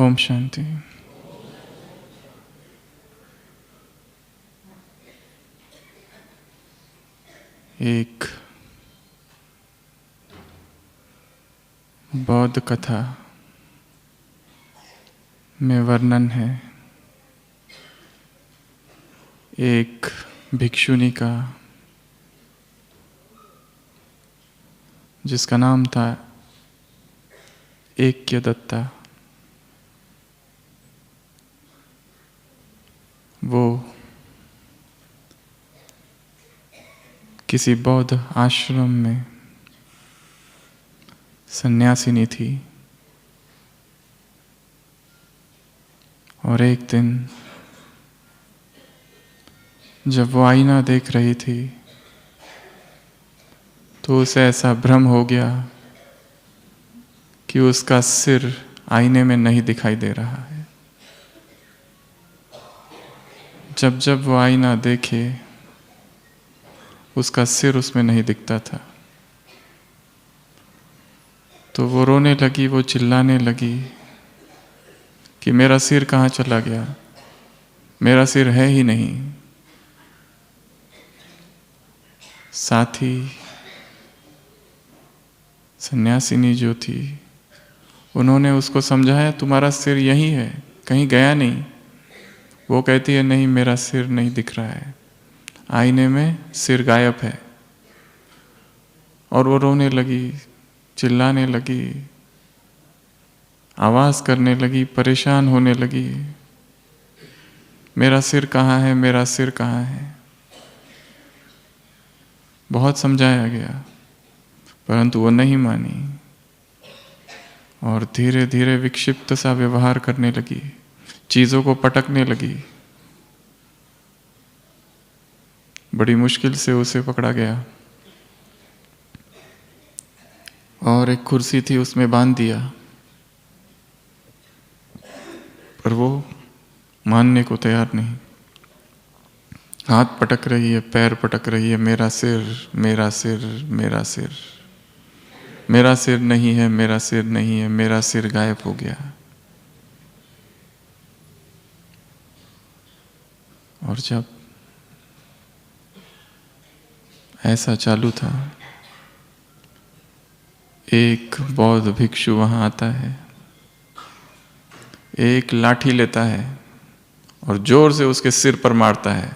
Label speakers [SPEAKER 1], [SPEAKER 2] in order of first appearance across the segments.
[SPEAKER 1] ओम शांति। एक बौद्ध कथा में वर्णन है एक भिक्षुनी का, जिसका नाम था एक्यदत्ता। वो किसी बौद्ध आश्रम में सन्यासिनी थी और एक दिन जब वो आईना देख रही थी तो उसे ऐसा भ्रम हो गया कि उसका सिर आईने में नहीं दिखाई दे रहा है। जब जब वो आईना देखे उसका सिर उसमें नहीं दिखता था, तो वो रोने लगी, वो चिल्लाने लगी कि मेरा सिर कहाँ चला गया, मेरा सिर है ही नहीं। साथ ही सन्यासिनी जो थी उन्होंने उसको समझाया, तुम्हारा सिर यही है, कहीं गया नहीं। वो कहती है नहीं, मेरा सिर नहीं दिख रहा है, आईने में सिर गायब है। और वो रोने लगी, चिल्लाने लगी, आवाज करने लगी, परेशान होने लगी, मेरा सिर कहाँ है, मेरा सिर कहाँ है। बहुत समझाया गया परंतु वो नहीं मानी और धीरे धीरे विक्षिप्त सा व्यवहार करने लगी, चीजों को पटकने लगी। बड़ी मुश्किल से उसे पकड़ा गया और एक कुर्सी थी उसमें बांध दिया, पर वो मानने को तैयार नहीं। हाथ पटक रही है, पैर पटक रही है, मेरा सिर, मेरा सिर, मेरा सिर, मेरा सिर नहीं है, मेरा सिर नहीं है, मेरा सिर गायब हो गया। और जब ऐसा चालू था, एक बौद्ध भिक्षु वहां आता है, एक लाठी लेता है और जोर से उसके सिर पर मारता है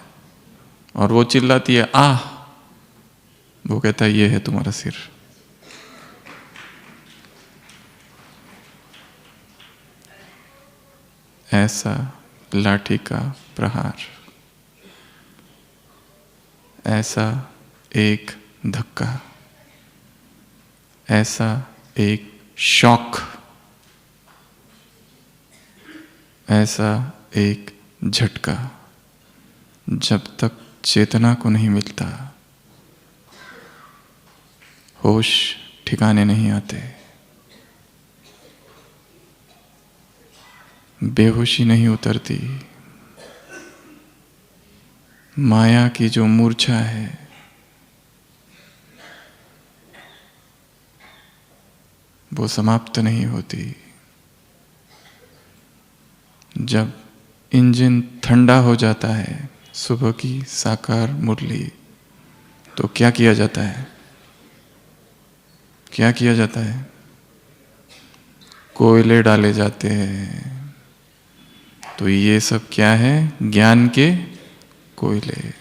[SPEAKER 1] और वो चिल्लाती है आह। वो कहता है ये है तुम्हारा सिर। ऐसा लाठी का प्रहार, ऐसा एक धक्का, ऐसा एक शॉक, ऐसा एक झटका, जब तक चेतना को नहीं मिलता होश ठिकाने नहीं आते, बेहोशी नहीं उतरती। माया की जो मूर्छा है वो समाप्त नहीं होती। जब इंजन ठंडा हो जाता है, सुबह की साकार मुरली, तो क्या किया जाता है? क्या किया जाता है? कोयले डाले जाते हैं। तो ये सब क्या है? ज्ञान के कोयले।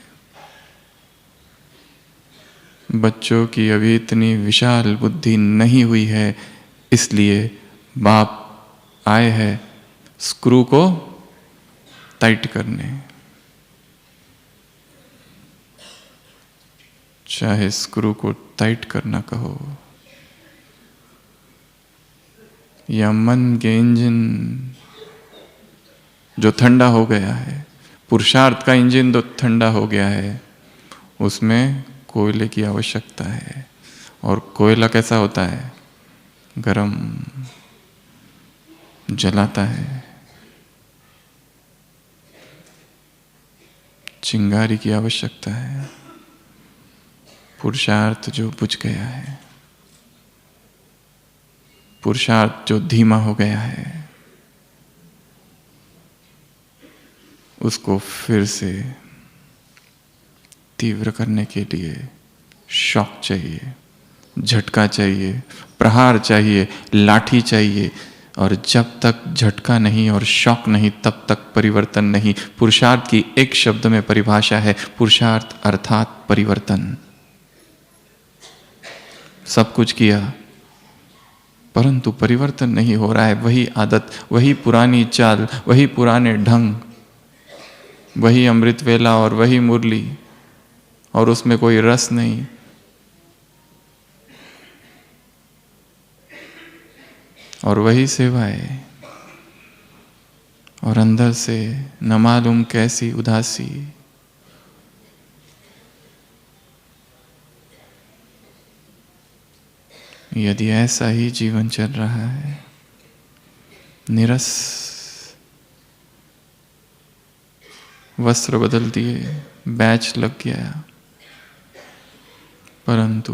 [SPEAKER 1] बच्चों की अभी इतनी विशाल बुद्धि नहीं हुई है, इसलिए बाप आए हैं स्क्रू को टाइट करने। चाहे स्क्रू को टाइट करना कहो या मन के इंजन जो ठंडा हो गया है, पुरुषार्थ का इंजन जो ठंडा हो गया है, उसमें कोयले की आवश्यकता है। और कोयला कैसा होता है? गरम, जलाता है। चिंगारी की आवश्यकता है। पुरुषार्थ जो बुझ गया है, पुरुषार्थ जो धीमा हो गया है, उसको फिर से तीव्र करने के लिए शॉक चाहिए, झटका चाहिए, प्रहार चाहिए, लाठी चाहिए। और जब तक झटका नहीं और शॉक नहीं, तब तक परिवर्तन नहीं। पुरुषार्थ की एक शब्द में परिभाषा है, पुरुषार्थ अर्थात परिवर्तन। सब कुछ किया परंतु परिवर्तन नहीं हो रहा है। वही आदत, वही पुरानी चाल, वही पुराने ढंग, वही अमृत वेला और वही मुरली, और उसमें कोई रस नहीं। और वही सेवाएं, और अंदर से न मालूम कैसी उदासी। यदि ऐसा ही जीवन चल रहा है, निरस, वस्त्र बदल दिए, बैच लग गया, परंतु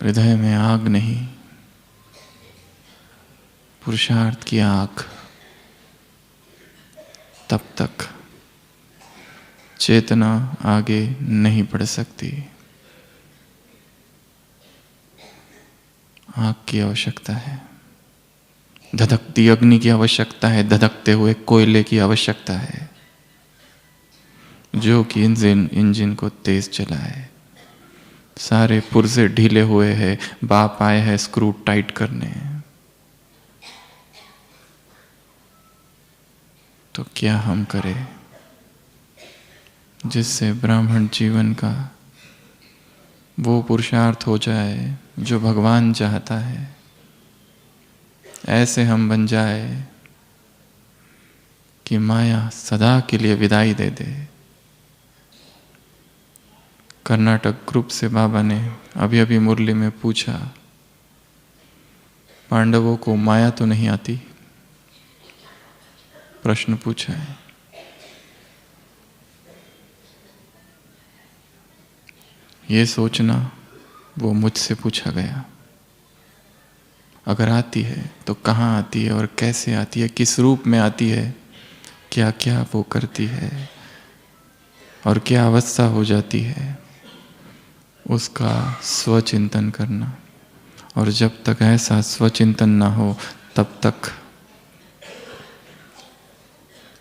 [SPEAKER 1] हृदय में आग नहीं, पुरुषार्थ की आग, तब तक चेतना आगे नहीं बढ़ सकती। आग की आवश्यकता है, धधकती अग्नि की आवश्यकता है, धधकते हुए कोयले की आवश्यकता है, जो कि इंजन को तेज चलाए। सारे पुर्जे ढीले हुए हैं, बाप आए हैं स्क्रू टाइट करने। तो क्या हम करें जिससे ब्राह्मण जीवन का वो पुरुषार्थ हो जाए जो भगवान चाहता है। ऐसे हम बन जाए कि माया सदा के लिए विदाई दे दे। कर्नाटक ग्रुप से बाबा ने अभी अभी मुरली में पूछा, पांडवों को माया तो नहीं आती? प्रश्न पूछा है। ये सोचना वो मुझसे पूछा गया। अगर आती है तो कहाँ आती है और कैसे आती है, किस रूप में आती है, क्या क्या वो करती है और क्या अवस्था हो जाती है, उसका स्वचिंतन करना। और जब तक ऐसा स्वचिंतन ना हो तब तक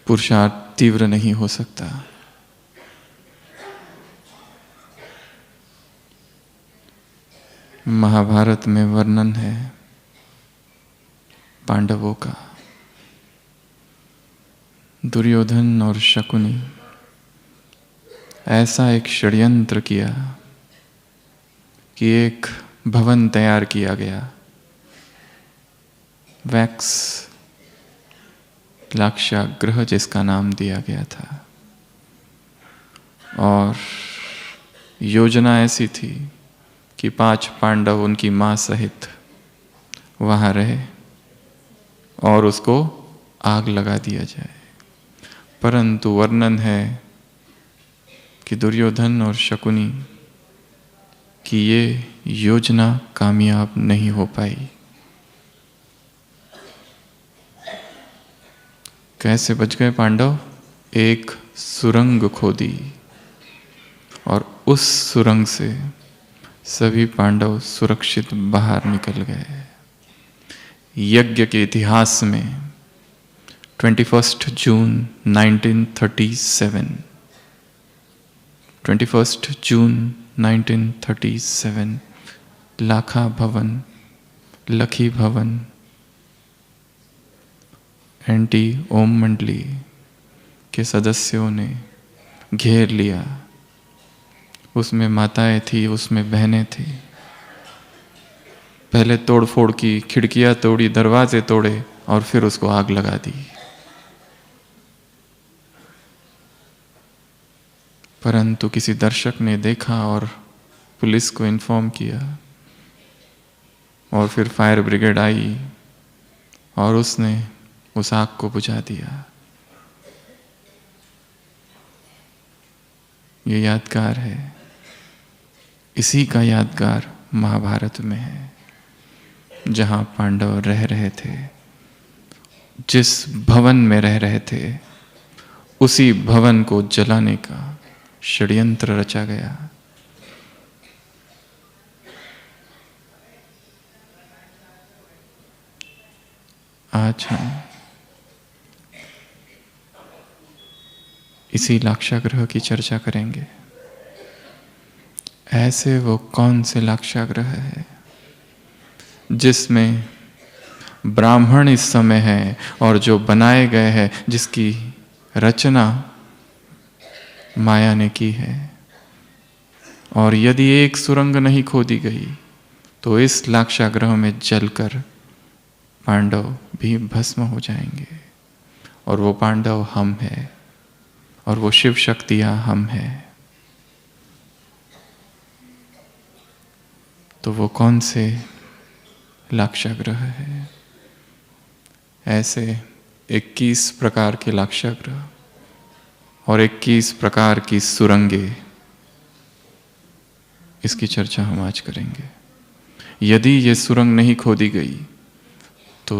[SPEAKER 1] पुरुषार्थ तीव्र नहीं हो सकता। महाभारत में वर्णन है पांडवों का। दुर्योधन और शकुनी ऐसा एक षड्यंत्र किया कि एक भवन तैयार किया गया, वैक्स लाक्षागृह जिसका नाम दिया गया था। और योजना ऐसी थी कि 5 पांडव उनकी मां सहित वहां रहे और उसको आग लगा दिया जाए। परंतु वर्णन है कि दुर्योधन और शकुनी की ये योजना कामयाब नहीं हो पाई। कैसे बच गए पांडव? एक सुरंग खोदी और उस सुरंग से सभी पांडव सुरक्षित बाहर निकल गए। यज्ञ के इतिहास में 21 जून 1937, 21 जून 1937 लाखा भवन, लखी भवन, एंटी ओम मंडली के सदस्यों ने घेर लिया। उसमें माताएं थी, उसमें बहनें थी। पहले तोड़ फोड़ की, खिड़कियां तोड़ी, दरवाजे तोड़े और फिर उसको आग लगा दी। परंतु किसी दर्शक ने देखा और पुलिस को इन्फॉर्म किया और फिर फायर ब्रिगेड आई और उसने उस आग को बुझा दिया। ये यादगार है। इसी का यादगार महाभारत में है, जहां पांडव रह रहे थे। जिस भवन में रह रहे थे उसी भवन को जलाने का षड्यंत्र रचा गया। आज हम इसी लाक्षागृह की चर्चा करेंगे। ऐसे वो कौन से लाक्षागृह है जिसमें ब्राह्मण इस समय है और जो बनाए गए हैं, जिसकी रचना माया ने की है। और यदि एक सुरंग नहीं खोदी गई तो इस लाक्षागृह में जलकर पांडव भी भस्म हो जाएंगे। और वो पांडव हम हैं और वो शिव शक्तियां हम हैं। तो वो कौन से लाक्षागृह है? ऐसे 21 प्रकार के लाक्षागृह और 21 प्रकार की सुरंगे, इसकी चर्चा हम आज करेंगे। यदि ये सुरंग नहीं खोदी गई तो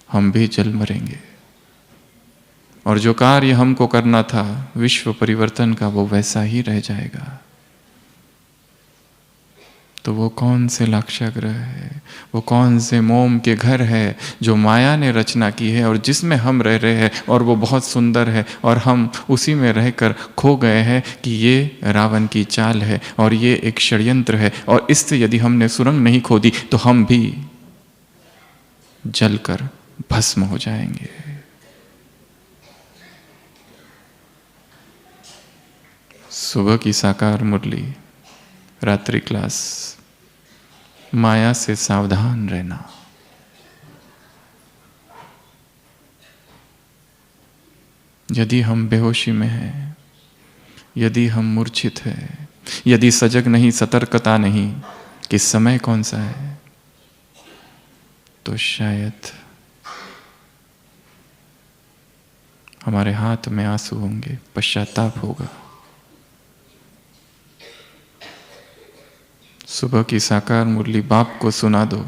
[SPEAKER 1] हम भी जल मरेंगे। और जो कार्य हमको करना था विश्व परिवर्तन का, वो वैसा ही रह जाएगा। तो वो कौन से लाक्षागृह है, वो कौन से मोम के घर है जो माया ने रचना की है और जिसमें हम रह रहे हैं, और वो बहुत सुंदर है और हम उसी में रहकर खो गए हैं कि ये रावण की चाल है और ये एक षड्यंत्र है। और इससे यदि हमने सुरंग नहीं खोदी तो हम भी जलकर भस्म हो जाएंगे। सुबह की साकार मुरली, रात्रि क्लास। माया से सावधान रहना। यदि हम बेहोशी में हैं, यदि हम मूर्छित हैं, यदि सजग नहीं, सतर्कता नहीं कि समय कौन सा है, तो शायद हमारे हाथ में आंसू होंगे, पश्चाताप होगा। सुबह की साकार मुरली बाप को सुना दो,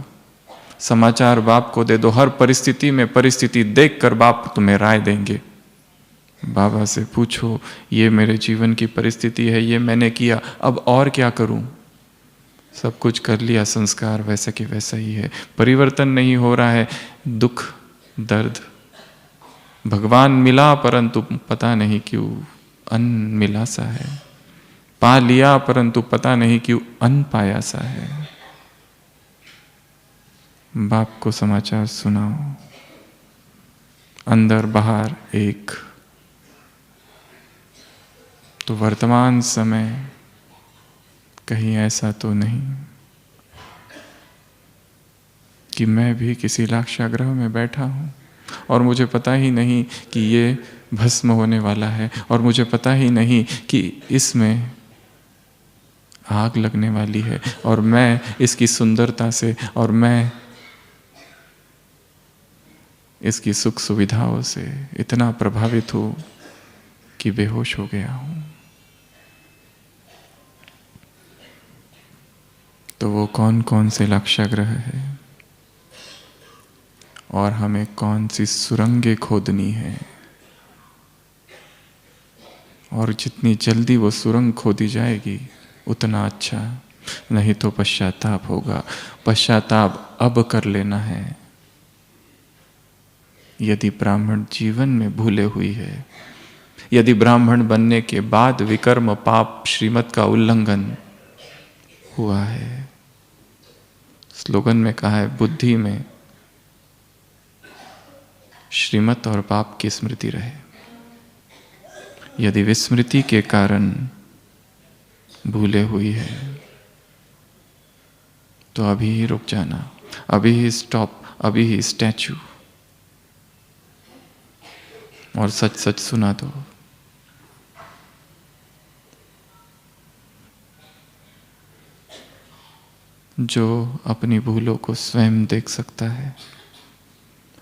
[SPEAKER 1] समाचार बाप को दे दो। हर परिस्थिति में परिस्थिति देखकर बाप तुम्हें राय देंगे। बाबा से पूछो, ये मेरे जीवन की परिस्थिति है, ये मैंने किया, अब और क्या करूं? सब कुछ कर लिया, संस्कार वैसा कि वैसा ही है, परिवर्तन नहीं हो रहा है। दुख दर्द, भगवान मिला परंतु पता नहीं क्यों अन्न मिला सा है, पा लिया परंतु पता नहीं क्यों अन्न पाया सा है। बाप को समाचार सुनाओ, अंदर बाहर एक। तो वर्तमान समय कहीं ऐसा तो नहीं कि मैं भी किसी लाक्षागृह में बैठा हूं और मुझे पता ही नहीं कि ये भस्म होने वाला है, और मुझे पता ही नहीं कि इसमें आग लगने वाली है, और मैं इसकी सुंदरता से और मैं इसकी सुख सुविधाओं से इतना प्रभावित हूं कि बेहोश हो गया हूं। तो वो कौन कौन से लाक्षागृह है और हमें कौन सी सुरंगें खोदनी है, और जितनी जल्दी वो सुरंग खोदी जाएगी उतना अच्छा, नहीं तो पश्चाताप होगा। पश्चाताप अब कर लेना है। यदि ब्राह्मण जीवन में भूले हुई है, यदि ब्राह्मण बनने के बाद विकर्म पाप श्रीमत का उल्लंघन हुआ है, स्लोगन में कहा है, बुद्धि में श्रीमत और पाप की स्मृति रहे। यदि विस्मृति के कारण भूले हुई है तो अभी ही रुक जाना, अभी ही स्टॉप, अभी ही स्टैचू, और सच सच सुना दो। जो अपनी भूलों को स्वयं देख सकता है,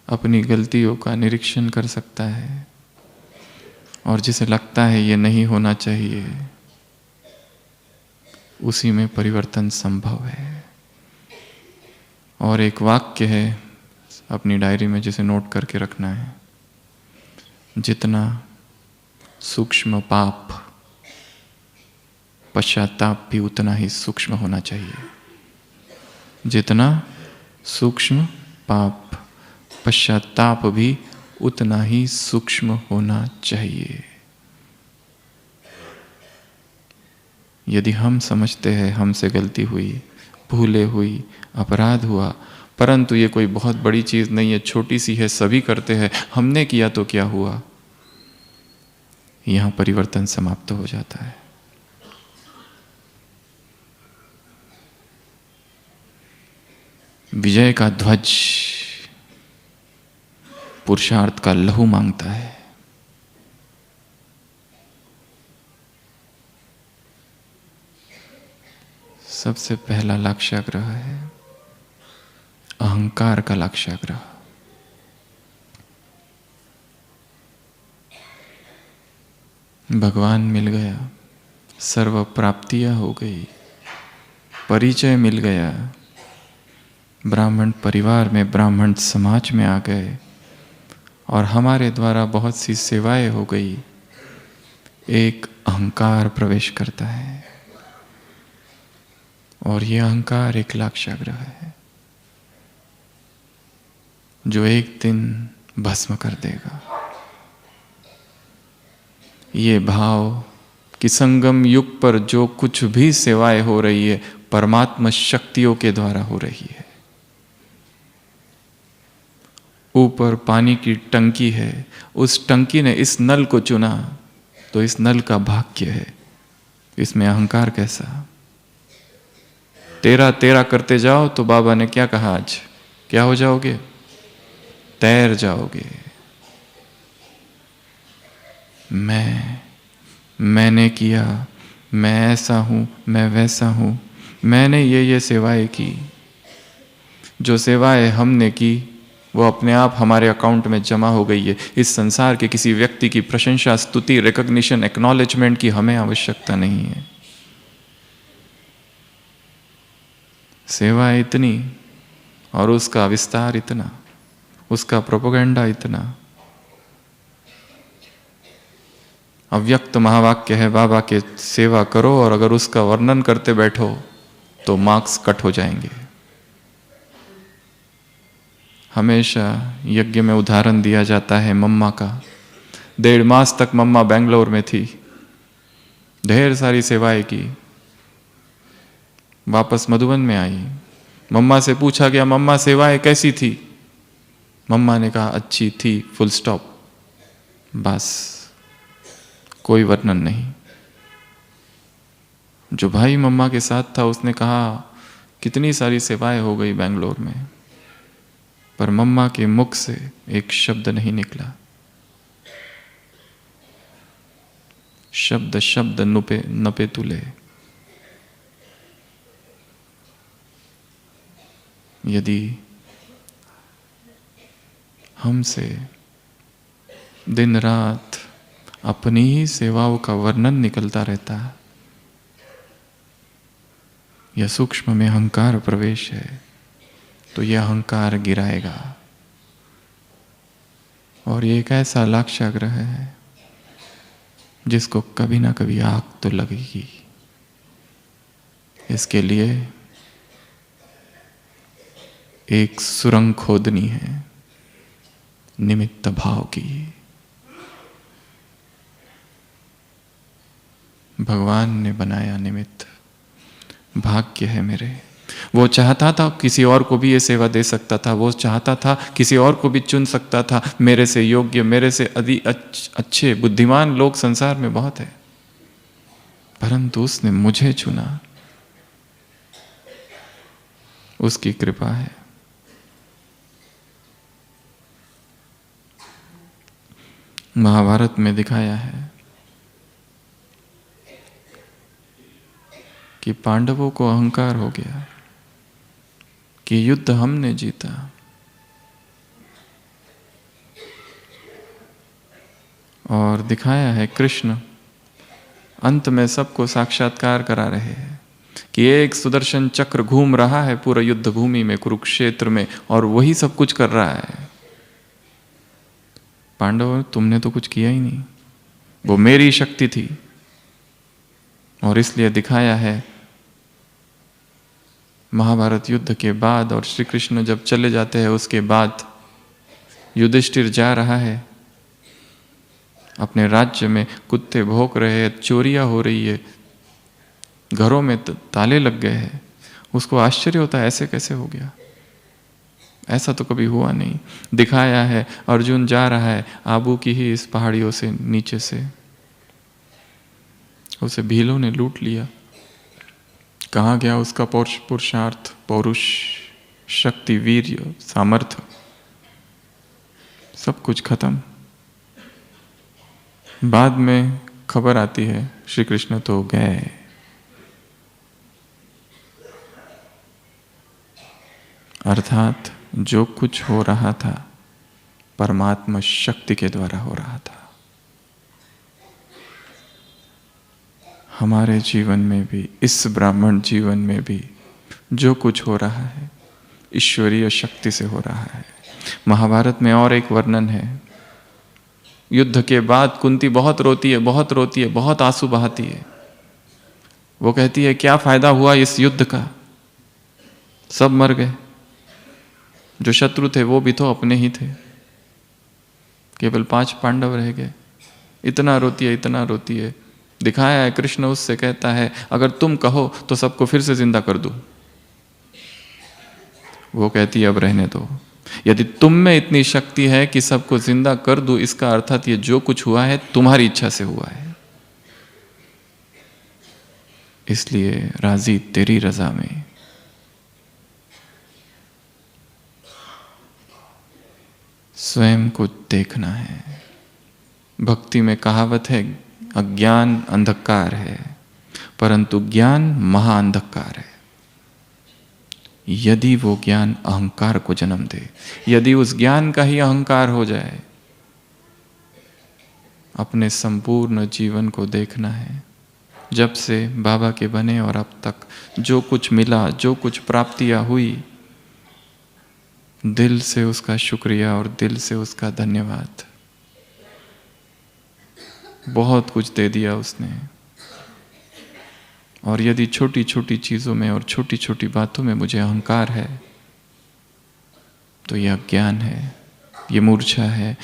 [SPEAKER 1] अपनी गलतियों का निरीक्षण कर सकता है, और जिसे लगता है ये नहीं होना चाहिए, उसी में परिवर्तन संभव है। और एक वाक्य है अपनी डायरी में जिसे नोट करके रखना है, जितना सूक्ष्म पाप, पश्चाताप भी उतना ही सूक्ष्म होना चाहिए। जितना सूक्ष्म पाप, पश्चाताप भी उतना ही सूक्ष्म होना चाहिए। यदि हम समझते हैं हमसे गलती हुई, भूले हुई, अपराध हुआ, परंतु ये कोई बहुत बड़ी चीज नहीं है, छोटी सी है, सभी करते हैं, हमने किया तो क्या हुआ, यहां परिवर्तन समाप्त हो जाता है। विजय का ध्वज पुरुषार्थ का लहू मांगता है। सबसे पहला लक्ष्याग्रह है अहंकार का लक्ष्याग्रह। भगवान मिल गया, सर्व प्राप्तियां हो गई, परिचय मिल गया, ब्राह्मण परिवार में, ब्राह्मण समाज में आ गए और हमारे द्वारा बहुत सी सेवाएं हो गई। एक अहंकार प्रवेश करता है और यह अहंकार एक लक्ष्याग्रह है जो एक दिन भस्म कर देगा। ये भाव कि संगम युग पर जो कुछ भी सेवाएं हो रही है परमात्मा शक्तियों के द्वारा हो रही है। ऊपर पानी की टंकी है, उस टंकी ने इस नल को चुना तो इस नल का भाग्य है, इसमें अहंकार कैसा। तेरा तेरा करते जाओ तो बाबा ने क्या कहा, आज क्या हो जाओगे, तैर जाओगे। मैंने किया, मैं ऐसा हूं, मैं वैसा हूं, मैंने ये सेवाएं की। जो सेवाएं हमने की वो अपने आप हमारे अकाउंट में जमा हो गई है। इस संसार के किसी व्यक्ति की प्रशंसा, स्तुति, रिकॉग्निशन, एक्नॉलेजमेंट की हमें आवश्यकता नहीं है। सेवा इतनी और उसका विस्तार इतना, उसका प्रोपेगेंडा इतना। अव्यक्त महावाक्य है बाबा के, सेवा करो और अगर उसका वर्णन करते बैठो तो मार्क्स कट हो जाएंगे। हमेशा यज्ञ में उदाहरण दिया जाता है मम्मा का। 1.5 मास तक मम्मा बेंगलोर में थी, ढेर सारी सेवाएं की, वापस मधुबन में आई। मम्मा से पूछा गया, मम्मा सेवाएं कैसी थी? मम्मा ने कहा अच्छी थी, फुल स्टॉप, बस कोई वर्णन नहीं। जो भाई मम्मा के साथ था उसने कहा कितनी सारी सेवाएं हो गई बेंगलोर में, पर मम्मा के मुख से एक शब्द नहीं निकला। शब्द शब्द नपे तुले। यदि हमसे दिन रात अपनी ही सेवाओं का वर्णन निकलता रहता, यह सूक्ष्म में अहंकार प्रवेश है, तो यह अहंकार गिराएगा। और ये एक ऐसा लक्ष्याग्रह है जिसको कभी ना कभी आग तो लगेगी। इसके लिए एक सुरंग खोदनी है निमित्त भाव की। भगवान ने बनाया निमित्त, भाग्य है मेरे। वो चाहता था किसी और को भी ये सेवा दे सकता था, वो चाहता था किसी और को भी चुन सकता था। मेरे से योग्य, मेरे से अधिक अच्छे बुद्धिमान लोग संसार में बहुत है, परंतु उसने मुझे चुना, उसकी कृपा है। महाभारत में दिखाया है कि पांडवों को अहंकार हो गया कि युद्ध हमने जीता, और दिखाया है कृष्ण अंत में सबको साक्षात्कार करा रहे हैं कि एक सुदर्शन चक्र घूम रहा है पूरा युद्ध भूमि में, कुरुक्षेत्र में, और वही सब कुछ कर रहा है। पांडव, तुमने तो कुछ किया ही नहीं, वो मेरी शक्ति थी। और इसलिए दिखाया है महाभारत युद्ध के बाद, और श्री कृष्ण जब चले जाते हैं उसके बाद युधिष्ठिर जा रहा है अपने राज्य में, कुत्ते भौंक रहे हैं, चोरियां हो रही है, घरों में ताले लग गए हैं। उसको आश्चर्य होता है ऐसे कैसे हो गया, ऐसा तो कभी हुआ नहीं। दिखाया है अर्जुन जा रहा है आबू की ही इस पहाड़ियों से नीचे से, उसे भीलों ने लूट लिया। कहाँ गया उसका पुरुषार्थ, पौरुष, शक्ति, वीर्य, सामर्थ्य, सब कुछ खत्म। बाद में खबर आती है श्री कृष्ण तो गए। अर्थात जो कुछ हो रहा था परमात्मा शक्ति के द्वारा हो रहा था। हमारे जीवन में भी, इस ब्राह्मण जीवन में भी जो कुछ हो रहा है ईश्वरीय शक्ति से हो रहा है। महाभारत में और एक वर्णन है, युद्ध के बाद कुंती बहुत रोती है, बहुत रोती है, बहुत आंसू बहाती है। वो कहती है क्या फायदा हुआ इस युद्ध का, सब मर गए, जो शत्रु थे वो भी तो अपने ही थे, केवल 5 पांडव रह गए। इतना रोती है, इतना रोती है। दिखाया है कृष्ण उससे कहता है अगर तुम कहो तो सबको फिर से जिंदा कर दूं। वो कहती है अब रहने दो, यदि तुम में इतनी शक्ति है कि सबको जिंदा कर दूं, इसका अर्थात ये जो कुछ हुआ है तुम्हारी इच्छा से हुआ है, इसलिए राजी तेरी रजा में। स्वयं को देखना है। भक्ति में कहावत है अज्ञान अंधकार है, परंतु ज्ञान महाअंधकार है। यदि वो ज्ञान अहंकार को जन्म दे, यदि उस ज्ञान का ही अहंकार हो जाए, अपने संपूर्ण जीवन को देखना है। जब से बाबा के बने और अब तक जो कुछ मिला, जो कुछ प्राप्तियां हुई, दिल से उसका शुक्रिया और दिल से उसका धन्यवाद। बहुत कुछ दे दिया उसने। और यदि छोटी छोटी चीजों में और छोटी छोटी बातों में मुझे अहंकार है तो यह अज्ञान है, ये मूर्छा है।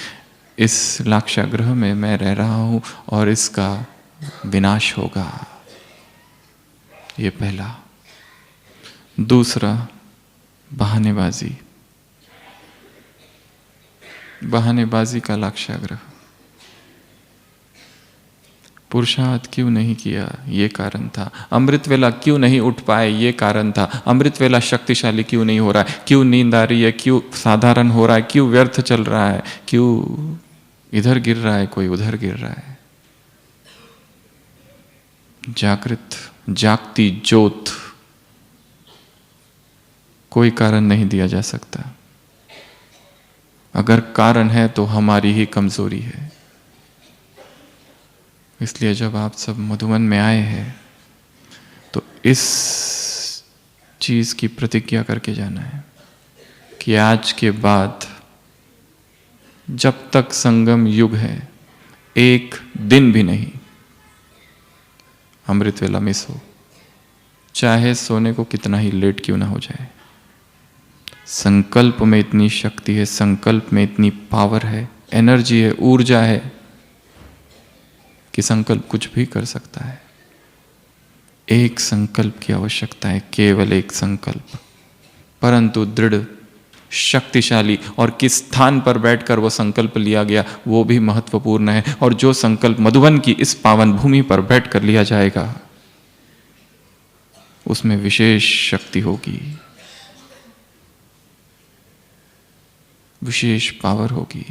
[SPEAKER 1] इस लाक्षागृह में मैं रह रहा हूं और इसका विनाश होगा, ये पहला। दूसरा, बहानेबाजी, बहानेबाजी का लाक्षागृह। पुरुषार्थ क्यों नहीं किया, ये कारण था। अमृत वेला क्यों नहीं उठ पाए, ये कारण था। अमृत वेला शक्तिशाली क्यों नहीं हो रहा है, क्यों नींद आ रही है, क्यों साधारण हो रहा है, क्यों व्यर्थ चल रहा है, क्यों इधर गिर रहा है, कोई उधर गिर रहा है। जागृत, जागती ज्योत, कोई कारण नहीं दिया जा सकता। अगर कारण है तो हमारी ही कमजोरी है। इसलिए जब आप सब मधुवन में आए हैं तो इस चीज की प्रतिज्ञा करके जाना है कि आज के बाद जब तक संगम युग है, एक दिन भी नहीं अमृत वेला मिस हो, चाहे सोने को कितना ही लेट क्यों ना हो जाए। संकल्प में इतनी शक्ति है, संकल्प में इतनी पावर है, एनर्जी है, ऊर्जा है कि संकल्प कुछ भी कर सकता है। एक संकल्प की आवश्यकता है, केवल एक संकल्प, परंतु दृढ़, शक्तिशाली, और किस स्थान पर बैठकर वो संकल्प लिया गया वो भी महत्वपूर्ण है। और जो संकल्प मधुबन की इस पावन भूमि पर बैठकर लिया जाएगा उसमें विशेष शक्ति होगी, विशेष पावर होगी।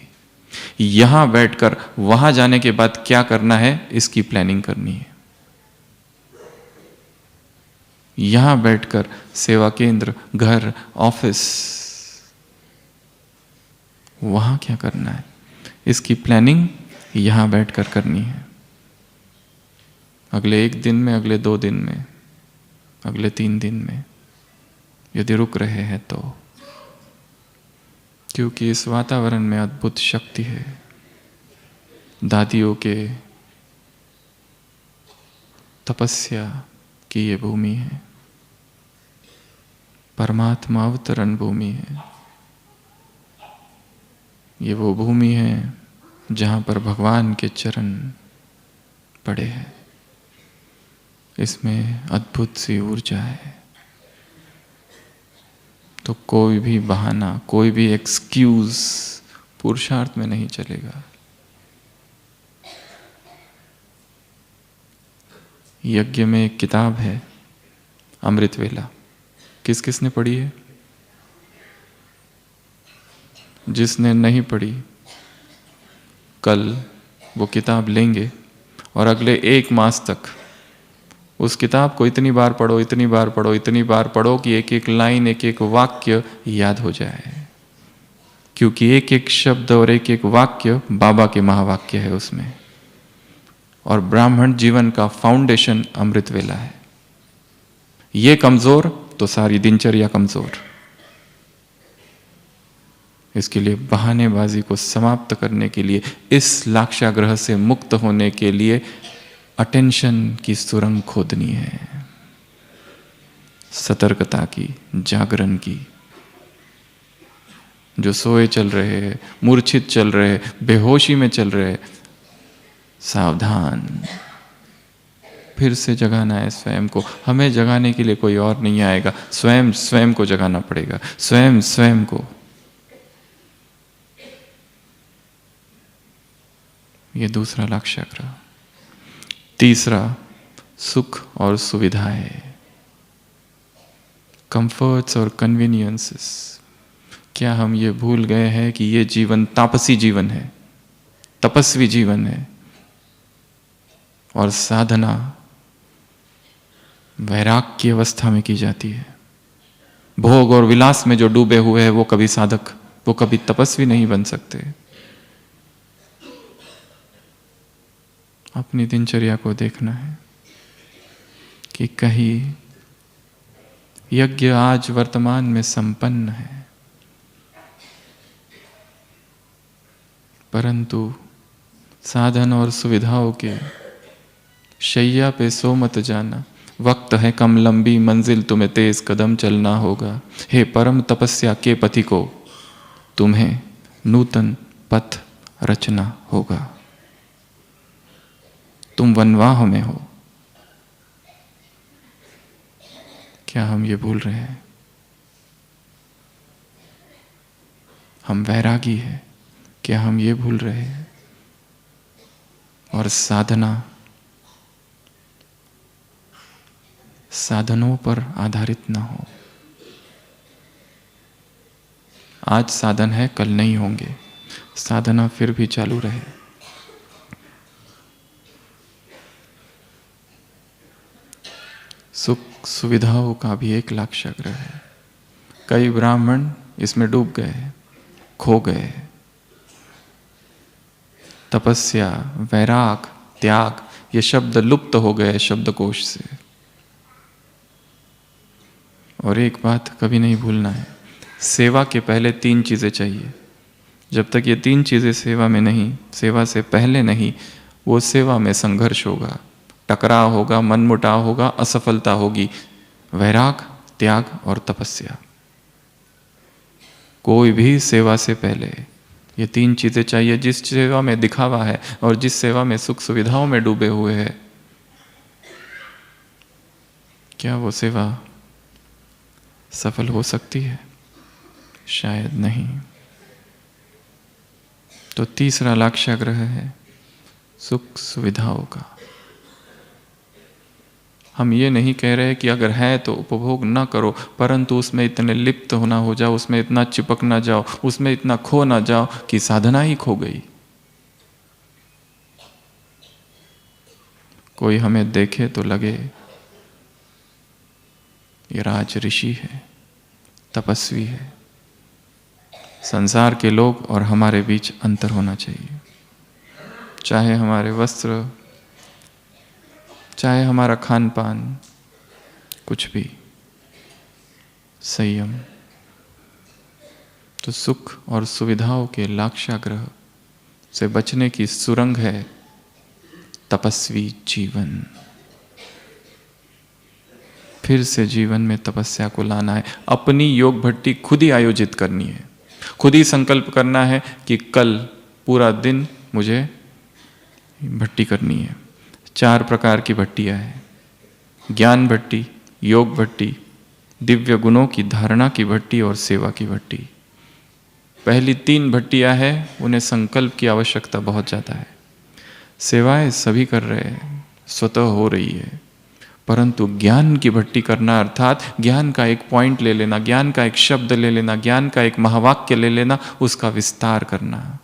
[SPEAKER 1] यहां बैठकर वहां जाने के बाद क्या करना है इसकी प्लानिंग करनी है। यहां बैठकर सेवा केंद्र, घर, ऑफिस, वहां क्या करना है इसकी प्लानिंग यहां बैठकर करनी है। अगले 1 दिन में, अगले 2 दिन में, अगले 3 दिन में, यदि रुक रहे हैं तो, क्योंकि इस वातावरण में अद्भुत शक्ति है। दादियों के तपस्या की ये भूमि है, परमात्मा अवतरण भूमि है। ये वो भूमि है जहाँ पर भगवान के चरण पड़े हैं। इसमें अद्भुत सी ऊर्जा है। तो कोई भी बहाना, कोई भी एक्सक्यूज पुरुषार्थ में नहीं चलेगा। यज्ञ में एक किताब है अमृतवेला, किस किस ने पढ़ी है? जिसने नहीं पढ़ी, कल वो किताब लेंगे और अगले 1 मास तक उस किताब को इतनी बार पढ़ो, इतनी बार पढ़ो, इतनी बार पढ़ो कि एक एक लाइन, एक एक वाक्य याद हो जाए। क्योंकि एक एक शब्द और एक एक वाक्य बाबा के महावाक्य है उसमें। और ब्राह्मण जीवन का फाउंडेशन अमृतवेला है। ये कमजोर तो सारी दिनचर्या कमजोर। इसके लिए बहानेबाजी को समाप्त करने के लिए, इस लाक्षागृह से मुक्त होने के लिए अटेंशन की सुरंग खोदनी है, सतर्कता की, जागरण की। जो सोए चल रहे हैं, मूर्छित चल रहे हैं, बेहोशी में चल रहे हैं, सावधान। फिर से जगाना है स्वयं को। हमें जगाने के लिए कोई और नहीं आएगा, स्वयं स्वयं को जगाना पड़ेगा, स्वयं स्वयं को। ये दूसरा लाक्षागृह। तीसरा, सुख और सुविधाएं, कंफर्ट्स और कन्वीनियंसेस। क्या हम ये भूल गए हैं कि ये जीवन तापसी जीवन है, तपस्वी जीवन है, और साधना वैराग की अवस्था में की जाती है। भोग और विलास में जो डूबे हुए हैं वो कभी साधक, वो कभी तपस्वी नहीं बन सकते। अपनी दिनचर्या को देखना है कि कहीं यज्ञ आज वर्तमान में संपन्न है, परंतु साधन और सुविधाओं के शैया पे सो मत जाना। वक्त है कम, लंबी मंजिल तुम्हें तेज कदम चलना होगा। हे परम तपस्या के पथि को, तुम्हें नूतन पथ रचना होगा। तुम वनवाह में हो। क्या हम ये भूल रहे हैं? हम वैरागी हैं, क्या हम ये भूल रहे हैं? और साधना साधनों पर आधारित ना हो। आज साधन है, कल नहीं होंगे, साधना फिर भी चालू रहे। सुख सुविधाओं का भी एक लाक्षागृह है। कई ब्राह्मण इसमें डूब गए, खो गए। तपस्या, वैराग, त्याग, ये शब्द लुप्त हो गए शब्दकोश से। और एक बात कभी नहीं भूलना है, सेवा के पहले 3 चीजें चाहिए। जब तक ये 3 चीजें सेवा में नहीं, सेवा से पहले नहीं, वो सेवा में संघर्ष होगा, टकराव होगा, मनमुटाव होगा, असफलता होगी। वैराग, त्याग और तपस्या। कोई भी सेवा से पहले ये 3 चीजें चाहिए। जिस सेवा में दिखावा है और जिस सेवा में सुख सुविधाओं में डूबे हुए हैं, क्या वो सेवा सफल हो सकती है? शायद नहीं। तो तीसरा लाक्षागृह है सुख सुविधाओं का। हम ये नहीं कह रहे कि अगर है तो उपभोग ना करो, परंतु उसमें इतने लिप्त होना हो जाओ, उसमें इतना चिपक ना जाओ, उसमें इतना खो ना जाओ कि साधना ही खो गई। कोई हमें देखे तो लगे ये राज ऋषि है, तपस्वी है। संसार के लोग और हमारे बीच अंतर होना चाहिए। चाहे हमारे वस्त्र, चाहे हमारा खान पान, कुछ भी, संयम। तो सुख और सुविधाओं के लाक्षागृह से बचने की सुरंग है तपस्वी जीवन। फिर से जीवन में तपस्या को लाना है। अपनी योग भट्टी खुद ही आयोजित करनी है। खुद ही संकल्प करना है कि कल पूरा दिन मुझे भट्टी करनी है। 4 प्रकार की भट्टियां हैं, ज्ञान भट्टी, योग भट्टी, दिव्य गुणों की धारणा की भट्टी और सेवा की भट्टी। पहली 3 भट्टियां हैं, उन्हें संकल्प की आवश्यकता बहुत ज़्यादा है। सेवाएं सभी कर रहे हैं, स्वतः हो रही है, परंतु ज्ञान की भट्टी करना अर्थात ज्ञान का एक पॉइंट ले लेना, ज्ञान का एक शब्द ले लेना, ज्ञान का एक महावाक्य ले लेना, उसका विस्तार करना,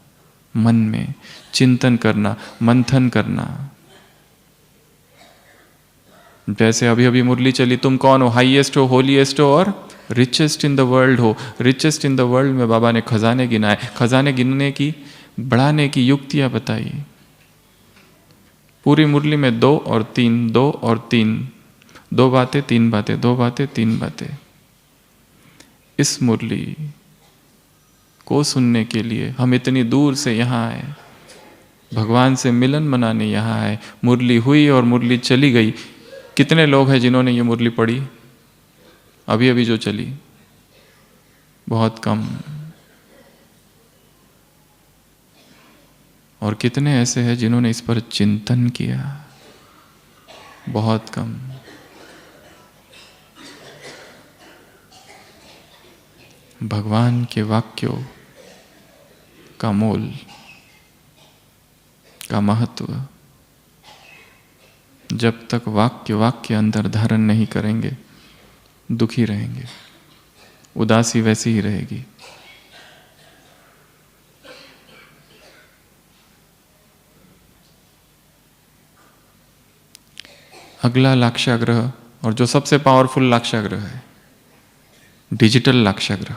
[SPEAKER 1] मन में चिंतन करना, मंथन करना। जैसे अभी अभी मुरली चली, तुम कौन हो, हाईएस्ट हो, होलीएस्ट हो और रिचेस्ट इन द वर्ल्ड हो। रिचेस्ट इन द वर्ल्ड में बाबा ने खजाने गिनाए, खजाने गिनने की, बढ़ाने की युक्तियां बताई। पूरी मुरली में 2 और 3, 2 और 3, 2 बातें 3 बातें, 2 बातें 3 बातें। इस मुरली को सुनने के लिए हम इतनी दूर से यहाँ आए, भगवान से मिलन मनाने यहाँ आए। मुरली हुई और मुरली चली गई। कितने लोग हैं जिन्होंने ये मुरली पढ़ी अभी अभी जो चली? बहुत कम। और कितने ऐसे हैं जिन्होंने इस पर चिंतन किया? बहुत कम। भगवान के वाक्यों का मोल, का महत्व, जब तक वाक्य अंदर धारण नहीं करेंगे, दुखी रहेंगे, उदासी वैसी ही रहेगी। अगला लाक्षागृह, और जो सबसे पावरफुल लाक्षागृह है, डिजिटल लाक्षागृह।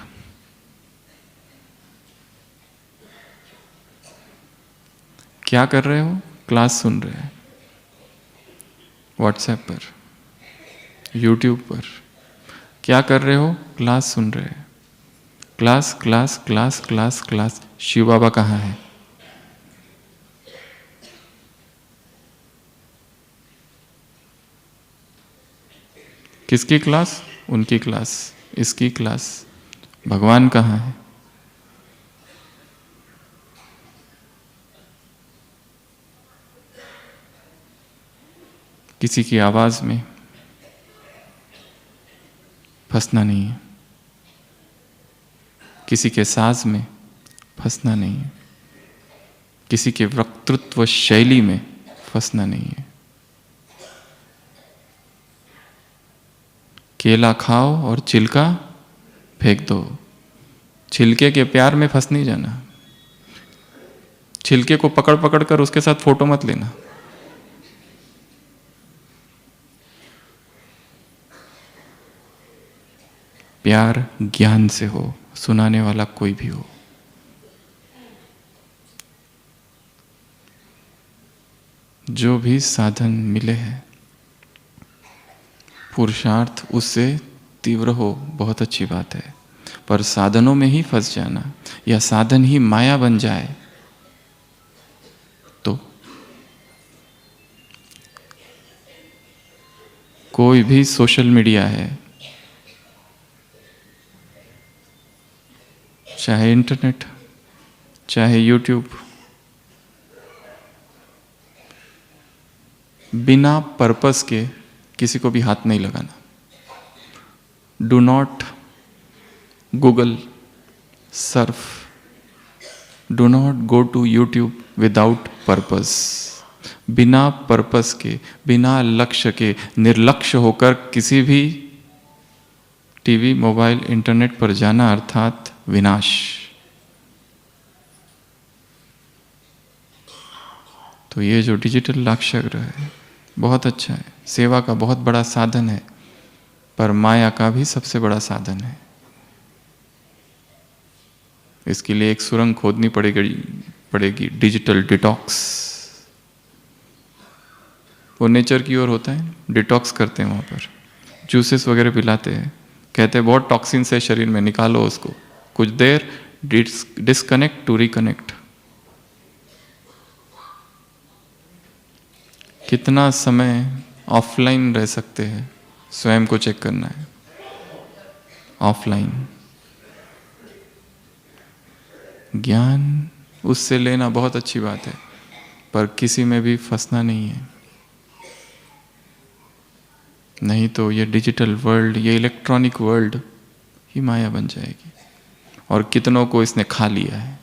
[SPEAKER 1] क्या कर रहे हो? क्लास सुन रहे हैं, व्हाट्सएप पर, यूट्यूब पर। क्या कर रहे हो? क्लास सुन रहे हैं। Class class class class class. Shiv Baba कहाँ है? किसकी क्लास? उनकी क्लास, इसकी क्लास। भगवान कहाँ है? किसी की आवाज में फंसना नहीं है, किसी के साज में फंसना नहीं है, किसी के वक्तृत्व शैली में फंसना नहीं है। केला खाओ और छिलका फेंक दो। छिलके के प्यार में फंस नहीं जाना। छिलके को पकड़ पकड़ कर उसके साथ फोटो मत लेना। प्यार ज्ञान से हो, सुनाने वाला कोई भी हो। जो भी साधन मिले हैं, पुरुषार्थ उससे तीव्र हो, बहुत अच्छी बात है, पर साधनों में ही फंस जाना या साधन ही माया बन जाए तो कोई भी सोशल मीडिया है, चाहे इंटरनेट, चाहे यूट्यूब, बिना पर्पस के किसी को भी हाथ नहीं लगाना। Do not Google surf, do not go to YouTube without purpose. बिना पर्पस के, बिना लक्ष्य के, निर्लक्ष्य होकर किसी भी टीवी, मोबाइल, इंटरनेट पर जाना अर्थात विनाश। तो ये जो डिजिटल लाक्षागृह है बहुत अच्छा है, सेवा का बहुत बड़ा साधन है, पर माया का भी सबसे बड़ा साधन है। इसके लिए एक सुरंग खोदनी पड़ेगी, डिजिटल डिटॉक्स। वो नेचर की ओर होता है, डिटॉक्स करते हैं वहां पर। जूसेस वगैरह पिलाते हैं, कहते हैं बहुत टॉक्सिन्स है शरीर में, निकालो उसको, कुछ देर डिस्कनेक्ट टू रिकनेक्ट। कितना समय ऑफलाइन रह सकते हैं, स्वयं को चेक करना है। ऑफलाइन ज्ञान उससे लेना बहुत अच्छी बात है, पर किसी में भी फंसना नहीं है, नहीं तो ये डिजिटल वर्ल्ड, ये इलेक्ट्रॉनिक वर्ल्ड ही माया बन जाएगी। और कितनों को इसने खा लिया है।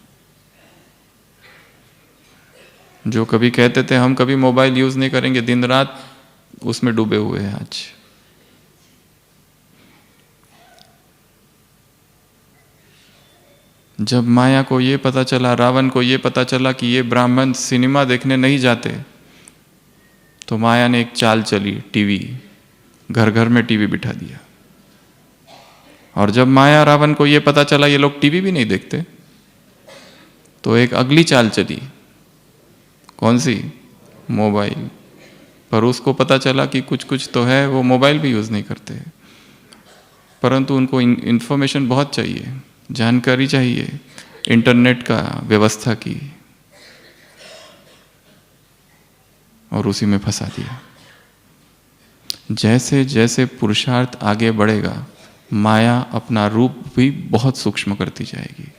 [SPEAKER 1] जो कभी कहते थे हम कभी मोबाइल यूज नहीं करेंगे, दिन रात उसमें डूबे हुए हैं आज। जब माया को ये पता चला, रावण को ये पता चला कि ये ब्राह्मण सिनेमा देखने नहीं जाते, तो माया ने एक चाल चली, टीवी, घर घर में टीवी बिठा दिया। और जब माया रावण को ये पता चला ये लोग टीवी भी नहीं देखते, तो एक अगली चाल चली। कौन सी? मोबाइल। पर उसको पता चला कि कुछ कुछ तो है, वो मोबाइल भी यूज नहीं करते, परंतु उनको इंफॉर्मेशन बहुत चाहिए, जानकारी चाहिए इंटरनेट का, व्यवस्था की, और उसी में फंसा दिया। जैसे जैसे पुरुषार्थ आगे बढ़ेगा, माया अपना रूप भी बहुत सूक्ष्म करती जाएगी।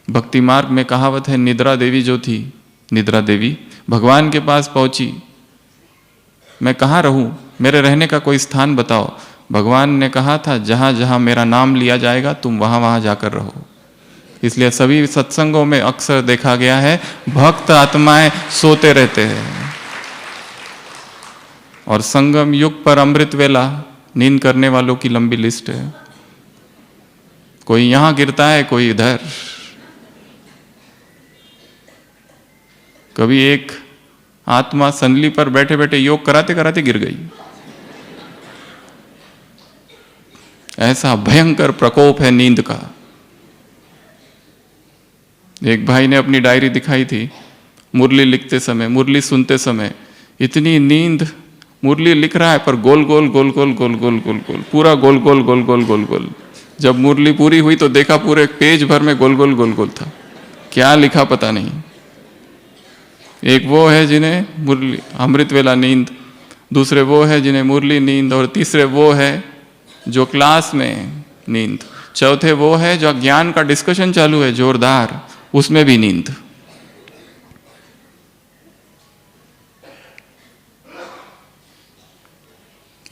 [SPEAKER 1] भक्ति मार्ग में कहावत है, निद्रा देवी जो थी, निद्रा देवी भगवान के पास पहुंची, मैं कहाँ रहूं, मेरे रहने का कोई स्थान बताओ। भगवान ने कहा था, जहां जहां मेरा नाम लिया जाएगा तुम वहां वहां जाकर रहो। इसलिए सभी सत्संगों में अक्सर देखा गया है, भक्त आत्माएं सोते रहते हैं, और संगम युग पर अमृत वेला नींद करने वालों की लंबी लिस्ट है। कोई यहां गिरता है, कोई इधर। कभी एक आत्मा संदली पर बैठे बैठे योग कराते कराते गिर गई। ऐसा भयंकर प्रकोप है नींद का। एक भाई ने अपनी डायरी दिखाई थी, मुरली लिखते समय, मुरली सुनते समय इतनी नींद, मुरली लिख रहा है पर गोल गोल गोल गोल गोल गोल गोल गोल, पूरा गोल गोल गोल गोल गोल गोल। जब मुरली पूरी हुई तो देखा पूरे पेज भर में गोल गोल गोल गोल था, क्या लिखा पता नहीं। एक वो है जिन्हें मुरली अमृत वेला नींद, दूसरे वो है जिन्हें मुरली नींद, और तीसरे वो है जो क्लास में नींद, चौथे वो है जो ज्ञान का डिस्कशन चालू है जोरदार, उसमें भी नींद।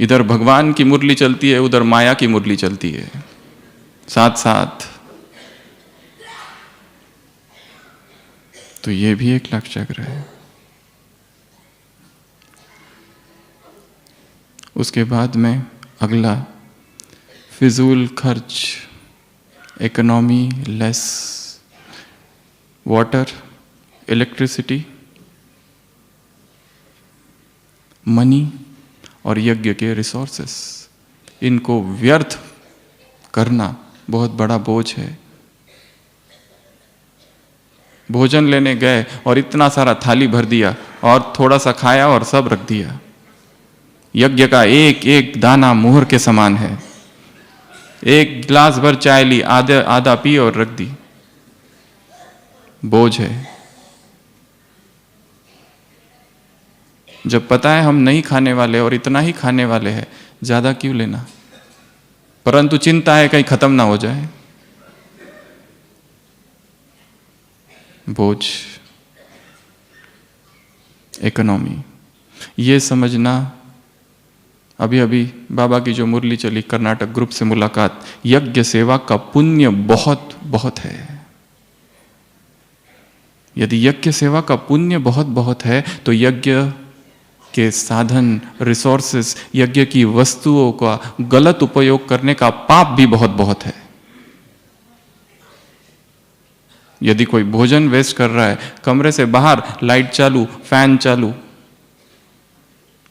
[SPEAKER 1] इधर भगवान की मुरली चलती है, उधर माया की मुरली चलती है साथ साथ। तो ये भी एक लक्ष्य चक्र है। उसके बाद में अगला, फिजूल खर्च, economy less, water, electricity, money और यज्ञ के रिसोर्सेस, इनको व्यर्थ करना बहुत बड़ा बोझ है। भोजन लेने गए और इतना सारा थाली भर दिया और थोड़ा सा खाया और सब रख दिया। यज्ञ का एक एक दाना मोहर के समान है। एक गिलास भर चाय ली, आधा पी और रख दी, बोझ है। जब पता है हम नहीं खाने वाले और इतना ही खाने वाले हैं, ज्यादा क्यों लेना, परंतु चिंता है कहीं खत्म ना हो जाए। बोझ, इकोनॉमी, ये समझना। अभी अभी बाबा की जो मुरली चली, कर्नाटक ग्रुप से मुलाकात, यज्ञ सेवा का पुण्य बहुत बहुत है। यदि यज्ञ सेवा का पुण्य बहुत बहुत है तो यज्ञ के साधन, रिसोर्सेस, यज्ञ की वस्तुओं का गलत उपयोग करने का पाप भी बहुत बहुत है। यदि कोई भोजन वेस्ट कर रहा है, कमरे से बाहर लाइट चालू, फैन चालू,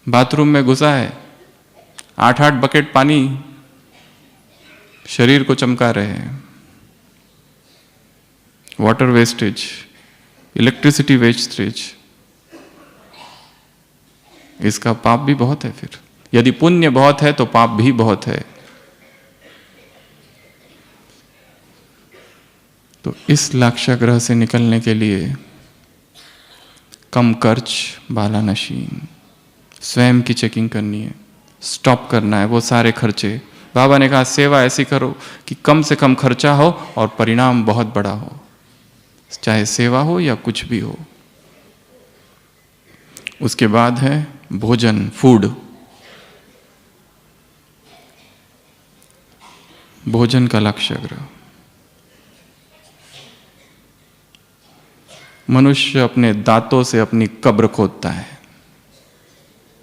[SPEAKER 1] बाथरूम में घुसा है, 8-8 बकेट पानी शरीर को चमका रहे हैं, वाटर वेस्टेज, इलेक्ट्रिसिटी वेस्टेज, इसका पाप भी बहुत है। फिर यदि पुण्य बहुत है तो पाप भी बहुत है। तो इस लाक्षागृह से निकलने के लिए कम खर्च बाला नशीन, स्वयं की चेकिंग करनी है, स्टॉप करना है वो सारे खर्चे। बाबा ने कहा सेवा ऐसी करो कि कम से कम खर्चा हो और परिणाम बहुत बड़ा हो, चाहे सेवा हो या कुछ भी हो। उसके बाद है भोजन, फूड। भोजन का लाक्षागृह। मनुष्य अपने दांतों से अपनी कब्र खोदता है,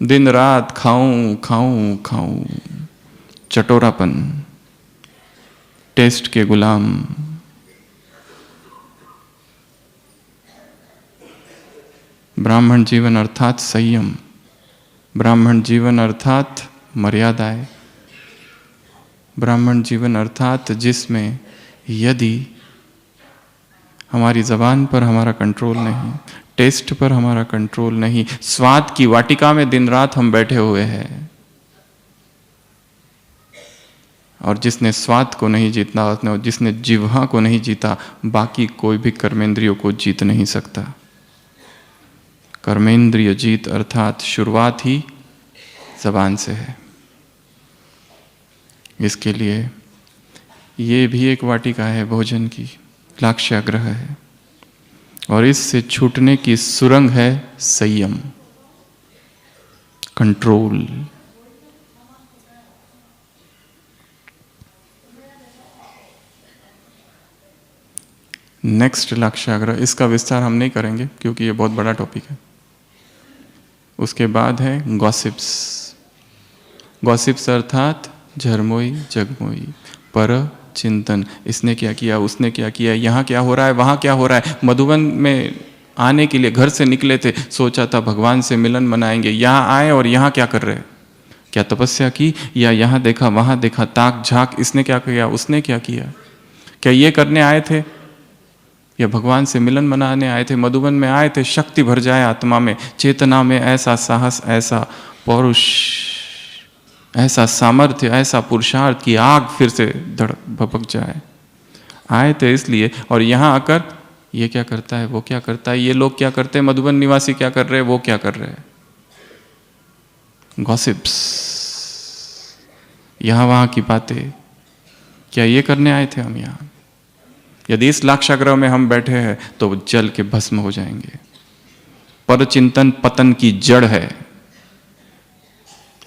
[SPEAKER 1] दिन रात खाऊं खाऊं खाऊं, चटोरापन, टेस्ट के गुलाम। ब्राह्मण जीवन अर्थात संयम, ब्राह्मण जीवन अर्थात मर्यादाएं, ब्राह्मण जीवन अर्थात जिसमें यदि हमारी जबान पर हमारा कंट्रोल नहीं, टेस्ट पर हमारा कंट्रोल नहीं, स्वाद की वाटिका में दिन रात हम बैठे हुए हैं, और जिसने स्वाद को नहीं जीतना, जिसने जिह्वा को नहीं जीता, बाकी कोई भी कर्मेंद्रियों को जीत नहीं सकता। कर्मेंद्रिय जीत अर्थात शुरुआत ही जबान से है। इसके लिए ये भी एक वाटिका है भोजन की, लाक्षागृह है, और इससे छूटने की सुरंग है संयम, कंट्रोल। नेक्स्ट लाक्षागृह, इसका विस्तार हम नहीं करेंगे क्योंकि ये बहुत बड़ा टॉपिक है। उसके बाद है गॉसिप्स। गॉसिप्स अर्थात झरमोई जगमोई, पर चिंतन, इसने क्या किया, उसने क्या किया, यहाँ क्या हो रहा है, वहाँ क्या हो रहा है। मधुबन में आने के लिए घर से निकले थे, सोचा था भगवान से मिलन मनाएंगे, यहाँ आए और यहाँ क्या कर रहे हैं, क्या तपस्या की, या यहाँ देखा वहाँ देखा, ताक झाक, इसने क्या किया, उसने क्या किया, क्या ये करने आए थे या भगवान से मिलन मनाने आए थे। मधुबन में आए थे शक्ति भर जाए आत्मा में, चेतना में, ऐसा साहस, ऐसा पौरुष, ऐसा सामर्थ्य, ऐसा पुरुषार्थ की आग फिर से धड़क भपक जाए। आए थे इसलिए, और यहाँ आकर ये क्या करता है, वो क्या करता है, ये लोग क्या करते हैं, मधुबन निवासी क्या कर रहे हैं, वो क्या कर रहे हैं। गॉसिप्स, यहाँ वहाँ की बातें, क्या ये करने आए थे हम यहाँ। यदि इस लाक्षागृह में हम बैठे हैं तो जल के भस्म हो जाएंगे। परचिंतन पतन की जड़ है।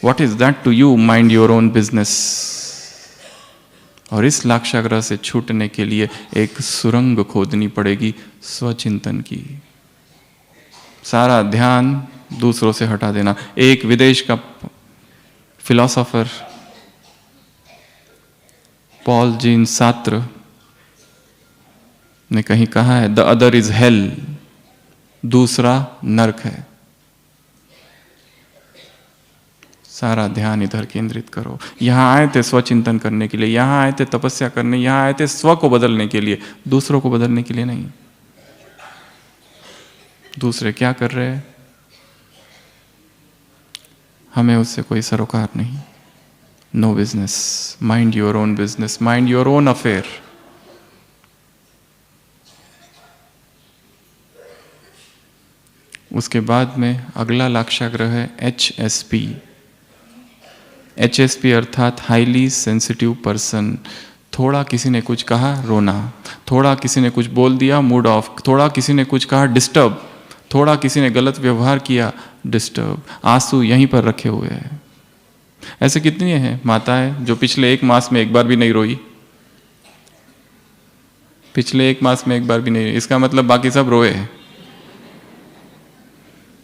[SPEAKER 1] What is that to you? Mind your own business. और इस लाक्षागृह से छूटने के लिए एक सुरंग खोदनी पड़ेगी स्वचिंतन की। सारा ध्यान दूसरों से हटा देना। एक विदेश का फिलोसोफर पॉल जीन सात्र ने कहीं कहा है, द अदर इज हेल, दूसरा नरक है। सारा ध्यान इधर केंद्रित करो। यहां आए थे स्वचिंतन करने के लिए, यहां आए थे तपस्या करने, यहां आए थे स्व को बदलने के लिए, दूसरों को बदलने के लिए नहीं। दूसरे क्या कर रहे हैं हमें उससे कोई सरोकार नहीं। No business, mind your own business, mind your own affair. उसके बाद में अगला लाक्षागृह है HSP। HSP अर्थात हाईली सेंसिटिव पर्सन। थोड़ा किसी ने कुछ कहा रोना, थोड़ा किसी ने कुछ बोल दिया मूड ऑफ, थोड़ा किसी ने कुछ कहा डिस्टर्ब, थोड़ा किसी ने गलत व्यवहार किया डिस्टर्ब, आंसू यहीं पर रखे हुए हैं। ऐसे कितनी हैं माताएं जो पिछले 1 मास में एक बार भी नहीं रोई, पिछले 1 मास में एक बार भी नहीं। इसका मतलब बाकी सब रोए हैं।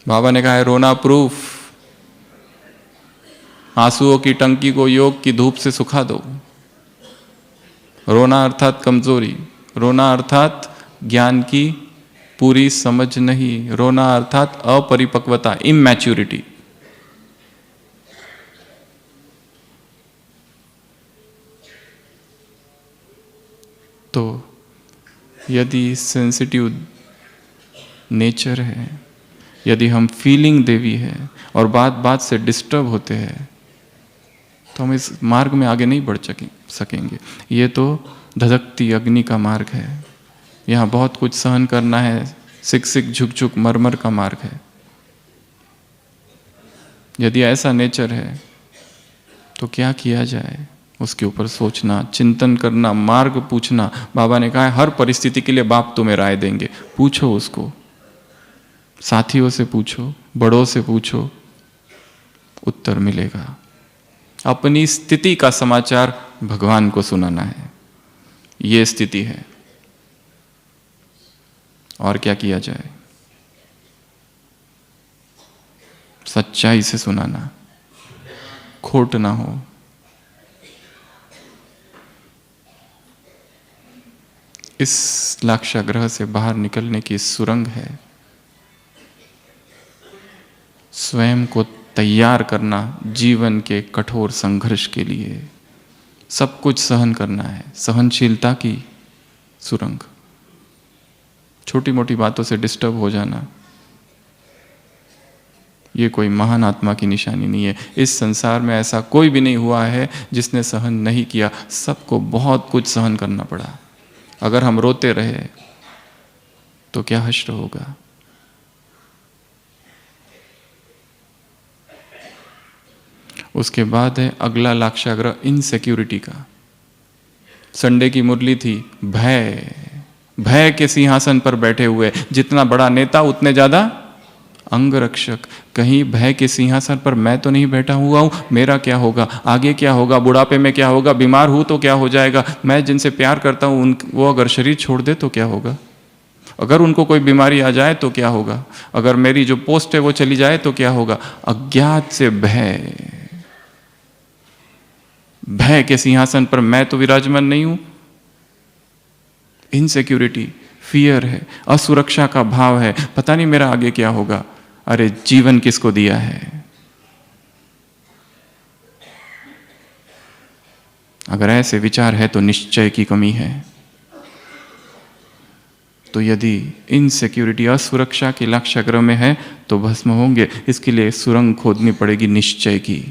[SPEAKER 1] बाबा ने कहा है रोना प्रूफ, आंसुओं की टंकी को योग की धूप से सुखा दो। रोना अर्थात कमजोरी, रोना अर्थात ज्ञान की पूरी समझ नहीं, रोना अर्थात अपरिपक्वता, इमैच्योरिटी। तो यदि सेंसिटिव नेचर है, यदि हम फीलिंग देवी है और बात बात से डिस्टर्ब होते हैं तो हम इस मार्ग में आगे नहीं बढ़ सकेंगे। ये तो धधकती अग्नि का मार्ग है, यहाँ बहुत कुछ सहन करना है, सिक सिक झुक झुक मरमर का मार्ग है। यदि ऐसा नेचर है तो क्या किया जाए, उसके ऊपर सोचना, चिंतन करना, मार्ग पूछना। बाबा ने कहा है हर परिस्थिति के लिए बाप तुम्हें राय देंगे, पूछो उसको, साथियों से पूछो, बड़ों से पूछो, उत्तर मिलेगा। अपनी स्थिति का समाचार भगवान को सुनाना है, ये स्थिति है। और क्या किया जाए? सच्चाई से सुनाना, खोट ना हो। इस लाक्षागृह से बाहर निकलने की सुरंग है स्वयं को तैयार करना जीवन के कठोर संघर्ष के लिए। सब कुछ सहन करना है, सहनशीलता की सुरंग। छोटी मोटी बातों से डिस्टर्ब हो जाना ये कोई महान आत्मा की निशानी नहीं है। इस संसार में ऐसा कोई भी नहीं हुआ है जिसने सहन नहीं किया। सबको बहुत कुछ सहन करना पड़ा। अगर हम रोते रहे तो क्या हश्र होगा। उसके बाद है अगला लाक्षाग्रह इनसिक्योरिटी का। संडे की मुरली थी भय, भय के सिंहासन पर बैठे हुए। जितना बड़ा नेता उतने ज्यादा अंगरक्षक। कहीं भय के सिंहासन पर मैं तो नहीं बैठा हुआ हूं, मेरा क्या होगा, आगे क्या होगा, बुढ़ापे में क्या होगा, बीमार हूं तो क्या हो जाएगा, मैं जिनसे प्यार करता हूं वो अगर शरीर छोड़ दे तो क्या होगा, अगर उनको कोई बीमारी आ जाए तो क्या होगा, अगर मेरी जो पोस्ट है वो चली जाए तो क्या होगा। अज्ञात से भय, भय के सिंहासन पर मैं तो विराजमान नहीं हूं। इनसिक्योरिटी, फियर है, असुरक्षा का भाव है, पता नहीं मेरा आगे क्या होगा। अरे जीवन किसको दिया है? अगर ऐसे विचार है तो निश्चय की कमी है। तो यदि इनसिक्योरिटी, असुरक्षा के लाक्षाग्रह में है तो भस्म होंगे। इसके लिए सुरंग खोदनी पड़ेगी निश्चय की।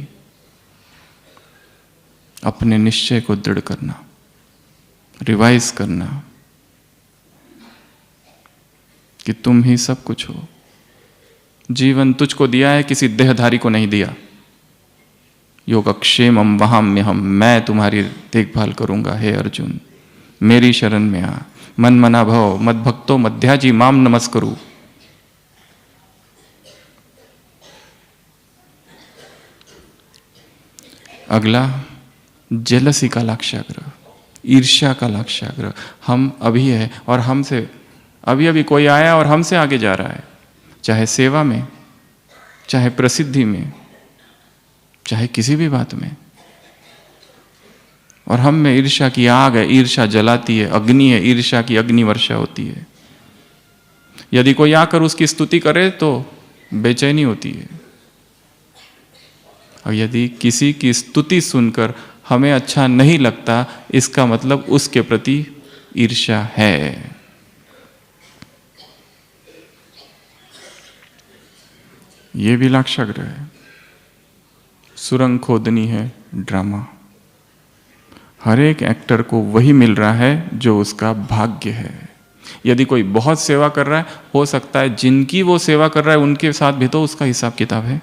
[SPEAKER 1] अपने निश्चय को दृढ़ करना, रिवाइज करना कि तुम ही सब कुछ हो। जीवन तुझको दिया है, किसी देहधारी को नहीं दिया। योगक्षेमम वहाम्यहम, मैं तुम्हारी देखभाल करूंगा हे अर्जुन, मेरी शरण में आ। मन मना भव मद भक्तो मध्याजी माम नमस्करू। अगला जेलसी का लाक्षाग्रह, ईर्ष्या का लाक्षाग्रह। हम अभी है और हमसे अभी अभी कोई आया और हमसे आगे जा रहा है, चाहे सेवा में, चाहे प्रसिद्धि में, चाहे किसी भी बात में। और हम में ईर्ष्या की आग है, ईर्ष्या जलाती है, अग्नि है, ईर्ष्या की अग्नि वर्षा होती है। यदि कोई आकर उसकी स्तुति करे तो बेचैनी होती है, और यदि किसी की स्तुति सुनकर हमें अच्छा नहीं लगता, इसका मतलब उसके प्रति ईर्ष्या है। ये भी लाक्षाग्रह है। सुरंग खोदनी है ड्रामा। हर एक एक्टर को वही मिल रहा है जो उसका भाग्य है। यदि कोई बहुत सेवा कर रहा है, हो सकता है जिनकी वो सेवा कर रहा है उनके साथ भी तो उसका हिसाब किताब है,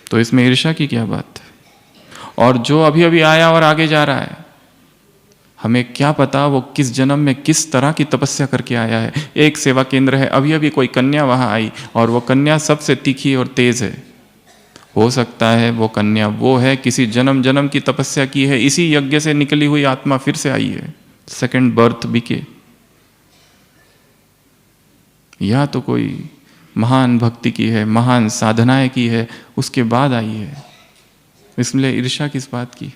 [SPEAKER 1] तो इसमें ईर्ष्या की क्या बात है। और जो अभी अभी आया और आगे जा रहा है, हमें क्या पता वो किस जन्म में किस तरह की तपस्या करके आया है। एक सेवा केंद्र है, अभी अभी कोई कन्या वहां आई और वो कन्या सबसे तीखी और तेज है। हो सकता है वो कन्या वो है, किसी जन्म जन्म की तपस्या की है, इसी यज्ञ से निकली हुई आत्मा फिर से आई है, सेकंड बर्थ बीके। या तो कोई महान भक्ति की है, महान साधनाएं की है, उसके बाद आई है। इसलिए ईर्ष्या किस बात की।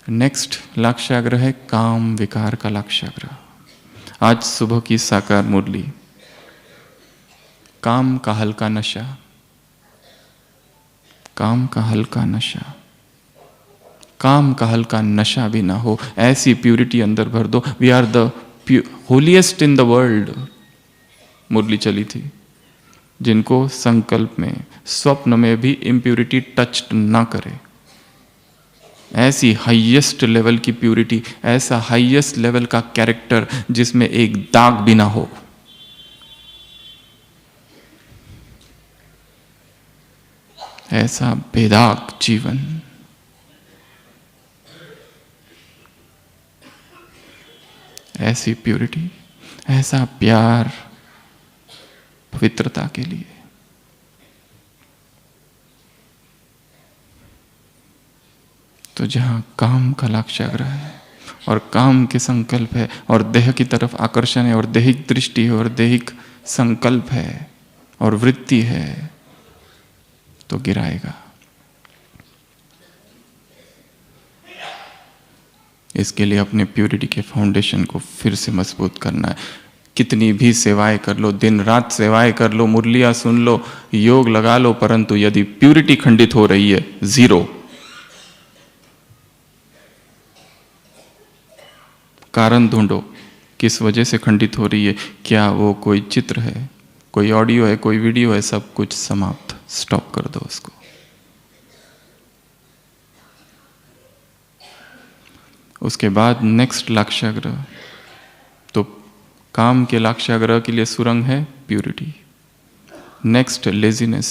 [SPEAKER 1] नेक्स्ट लाक्षाग्रह है काम विकार का लाक्षाग्रह। आज सुबह की साकार मुरली, काम का हल्का नशा, काम का हल्का नशा। काम का हल्का नशा भी ना हो, ऐसी प्यूरिटी अंदर भर दो। We are the holiest in the world मुरली चली थी, जिनको संकल्प में, स्वप्न में भी इम्प्यूरिटी टच ना करे। ऐसी हाईएस्ट लेवल की प्यूरिटी, ऐसा हाईएस्ट लेवल का कैरेक्टर जिसमें एक दाग भी ना हो। ऐसा बेदाग जीवन, ऐसी प्यूरिटी, ऐसा प्यार पवित्रता के लिए। तो जहां काम का लाक्षाग्रह है और काम के संकल्प है और देह की तरफ आकर्षण है और दैहिक दृष्टि है और दैहिक संकल्प है और वृत्ति है, तो गिराएगा। इसके लिए अपने प्यूरिटी के फाउंडेशन को फिर से मजबूत करना है। कितनी भी सेवाएं कर लो, दिन रात सेवाएं कर लो, मुरलियां सुन लो, योग लगा लो, परंतु यदि प्यूरिटी खंडित हो रही है, जीरो। कारण ढूंढो, किस वजह से खंडित हो रही है। क्या वो कोई चित्र है, कोई ऑडियो है, कोई वीडियो है, सब कुछ समाप्त, स्टॉप कर दो उसको। उसके बाद नेक्स्ट लाक्षाग्रह, तो काम के लाक्षाग्रह के लिए सुरंग है प्यूरिटी। नेक्स्ट लेजीनेस,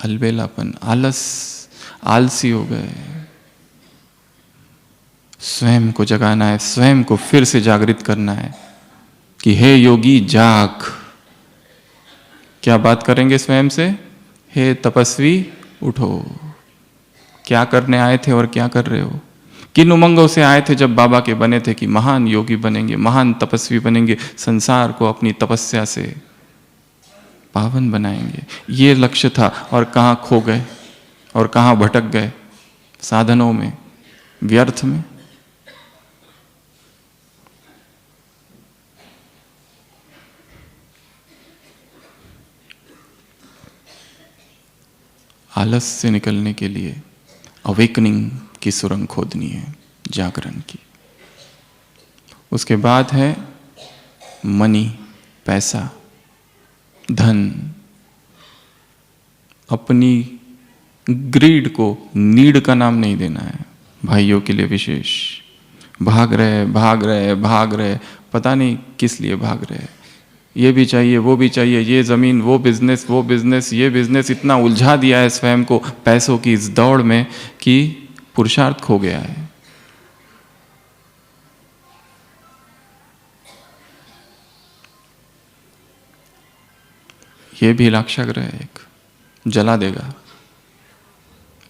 [SPEAKER 1] अलबेलापन, आलस, आलसी हो गए। स्वयं को जगाना है, स्वयं को फिर से जागृत करना है कि हे योगी जाग। क्या बात करेंगे स्वयं से? हे तपस्वी उठो। क्या करने आए थे और क्या कर रहे हो? किन उमंगों से आए थे जब बाबा के बने थे कि महान योगी बनेंगे, महान तपस्वी बनेंगे, संसार को अपनी तपस्या से पावन बनाएंगे। ये लक्ष्य था, और कहाँ खो गए और कहाँ भटक गए? साधनों में, व्यर्थ में। आलस से निकलने के लिए अवेकनिंग की सुरंग खोदनी है, जागरण की। उसके बाद है मनी, पैसा, धन। अपनी ग्रीड को नीड का नाम नहीं देना है, भाइयों के लिए विशेष। भाग रहे भाग रहे भाग रहे, पता नहीं किस लिए भाग रहे। ये भी चाहिए, वो भी चाहिए, ये जमीन, वो बिजनेस, वो बिजनेस, ये बिजनेस। इतना उलझा दिया है स्वयं को पैसों की इस दौड़ में कि पुरुषार्थ खो गया है। ये भी लाक्षाग्रह है, एक जला देगा।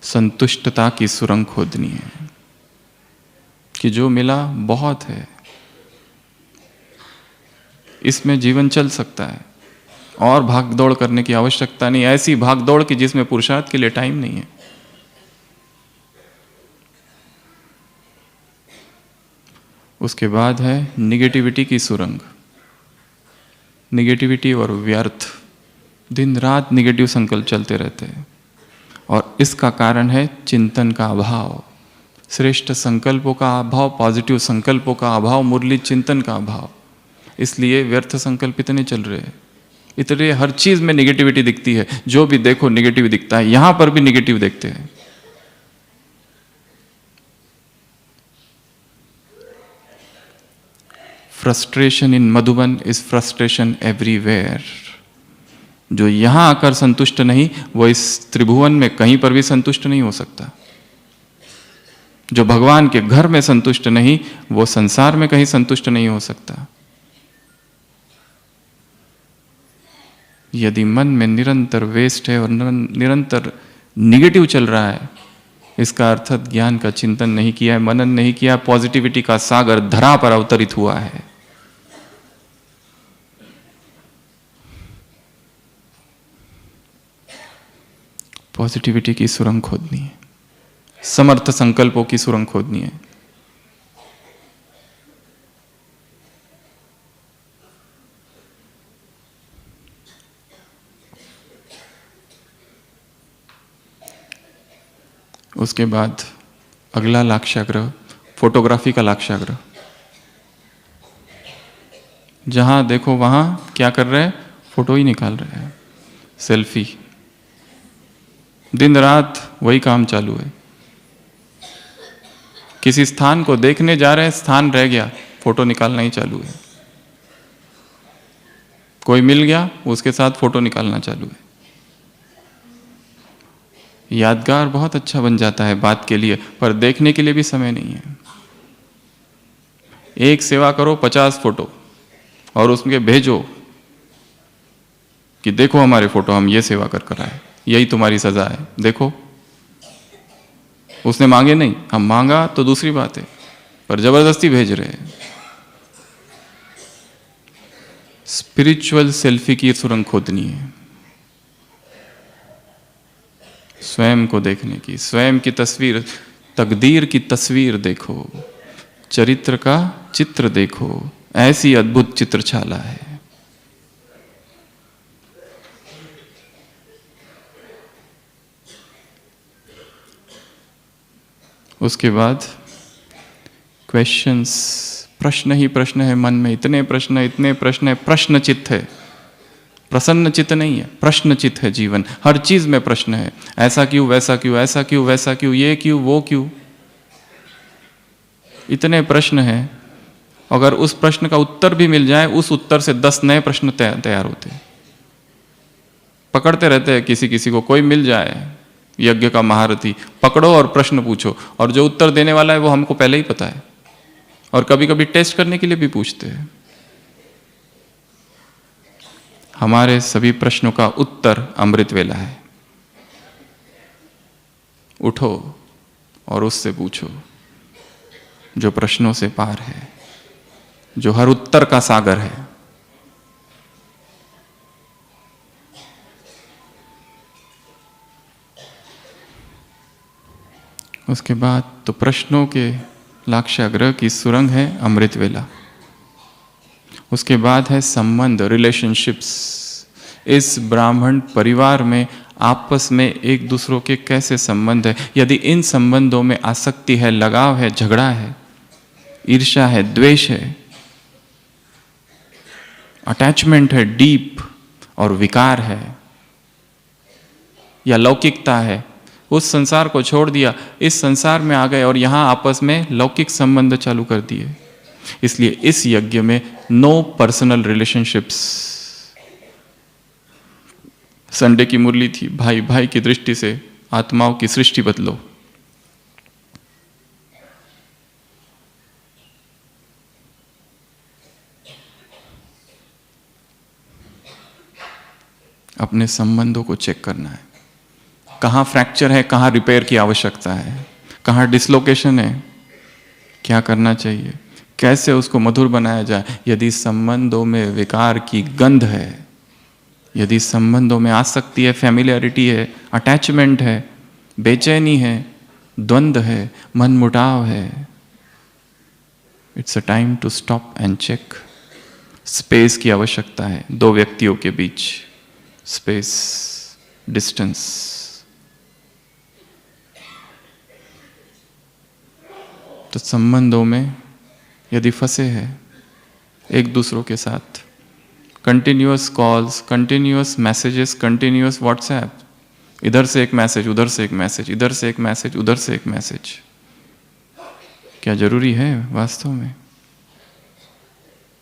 [SPEAKER 1] संतुष्टता की सुरंग खोदनी है कि जो मिला बहुत है, इसमें जीवन चल सकता है और भाग दौड़ करने की आवश्यकता नहीं। ऐसी भाग दौड़ की जिसमें पुरुषार्थ के लिए टाइम नहीं है। उसके बाद है निगेटिविटी की सुरंग। निगेटिविटी और व्यर्थ, दिन रात निगेटिव संकल्प चलते रहते हैं, और इसका कारण है चिंतन का अभाव, श्रेष्ठ संकल्पों का अभाव, पॉजिटिव संकल्पों का अभाव, मुरली चिंतन का अभाव। इसलिए व्यर्थ संकल्प इतने चल रहे हैं। इतने हर चीज में निगेटिविटी दिखती है, जो भी देखो निगेटिव दिखता है। यहां पर भी निगेटिव देखते हैं। Frustration in Madhuban is frustration everywhere. जो यहां आकर संतुष्ट नहीं, वो इस त्रिभुवन में कहीं पर भी संतुष्ट नहीं हो सकता। जो भगवान के घर में संतुष्ट नहीं, वो संसार में कहीं संतुष्ट नहीं हो सकता। यदि मन में निरंतर वेस्ट है और निरंतर निगेटिव चल रहा है, इसका अर्थ ज्ञान का चिंतन नहीं किया है, मनन नहीं किया, पॉजिटिविटी का सागर धरा पर अवतरित हुआ है। पॉजिटिविटी की सुरंग खोदनी है, समर्थ संकल्पों की सुरंग खोदनी है। उसके बाद अगला लाक्षाग्रह फोटोग्राफी का लाक्षाग्रह। जहां देखो वहां क्या कर रहे हैं? फोटो ही निकाल रहे हैं, सेल्फी। दिन रात वही काम चालू है। किसी स्थान को देखने जा रहे हैं, स्थान रह गया, फोटो निकालना ही चालू है। कोई मिल गया, उसके साथ फोटो निकालना चालू है। यादगार बहुत अच्छा बन जाता है बात के लिए, पर देखने के लिए भी समय नहीं है। एक सेवा करो 50 फोटो और उसमें भेजो कि देखो हमारे फोटो, हम ये सेवा कर आए, यही तुम्हारी सजा है, देखो। उसने मांगे नहीं, हम मांगा तो दूसरी बात है, पर जबरदस्ती भेज रहे हैं। स्पिरिचुअल सेल्फी की सुरंग खोदनी है, स्वयं को देखने की, स्वयं की तस्वीर, तकदीर की तस्वीर देखो, चरित्र का चित्र देखो, ऐसी अद्भुत चित्रशाला है। उसके बाद क्वेश्चंस, प्रश्न ही प्रश्न है मन में, इतने प्रश्न है, प्रश्न चित्त है, प्रसन्न चित्त नहीं है, प्रश्न चित्त है जीवन। हर चीज में प्रश्न है, ऐसा क्यों, वैसा क्यों, ऐसा क्यों, वैसा क्यों, ये क्यों, वो क्यों, इतने प्रश्न हैं। अगर उस प्रश्न का उत्तर भी मिल जाए, उस उत्तर से 10 नए प्रश्न तैयार होते हैं। पकड़ते रहते हैं किसी किसी को, कोई मिल जाए यज्ञ का महारथी, पकड़ो और प्रश्न पूछो, और जो उत्तर देने वाला है वो हमको पहले ही पता है, और कभी कभी टेस्ट करने के लिए भी पूछते हैं। हमारे सभी प्रश्नों का उत्तर अमृत वेला है। उठो और उससे पूछो जो प्रश्नों से पार है, जो हर उत्तर का सागर है। उसके बाद तो प्रश्नों के लाक्षागृह की सुरंग है अमृत वेला। उसके बाद है संबंध, रिलेशनशिप्स। इस ब्राह्मण परिवार में आपस में एक दूसरों के कैसे संबंध है, यदि इन संबंधों में आसक्ति है, लगाव है, झगड़ा है, ईर्ष्या है, द्वेष है, अटैचमेंट है डीप, और विकार है या लौकिकता है, उस संसार को छोड़ दिया, इस संसार में आ गए और यहां आपस में लौकिक संबंध चालू कर दिए। इसलिए इस यज्ञ में नो पर्सनल रिलेशनशिप्स। संडे की मुरली थी, भाई भाई की दृष्टि से आत्माओं की सृष्टि बदलो। अपने संबंधों को चेक करना है, कहां फ्रैक्चर है, कहां रिपेयर की आवश्यकता है, कहां डिसलोकेशन है, क्या करना चाहिए, कैसे उसको मधुर बनाया जाए। यदि संबंधों में विकार की गंध है, यदि संबंधों में आसक्ति है, फैमिलियरिटी है, अटैचमेंट है, बेचैनी है, द्वंद्व है, मनमुटाव है, it's a time to stop and check. Space की आवश्यकता है, दो व्यक्तियों के बीच स्पेस, डिस्टेंस। तो संबंधों में यदि फंसे हैं एक दूसरों के साथ, continuous calls, continuous messages, continuous WhatsApp, इधर से एक मैसेज, उधर से एक मैसेज, इधर से एक मैसेज, उधर से एक मैसेज, क्या जरूरी है वास्तव में?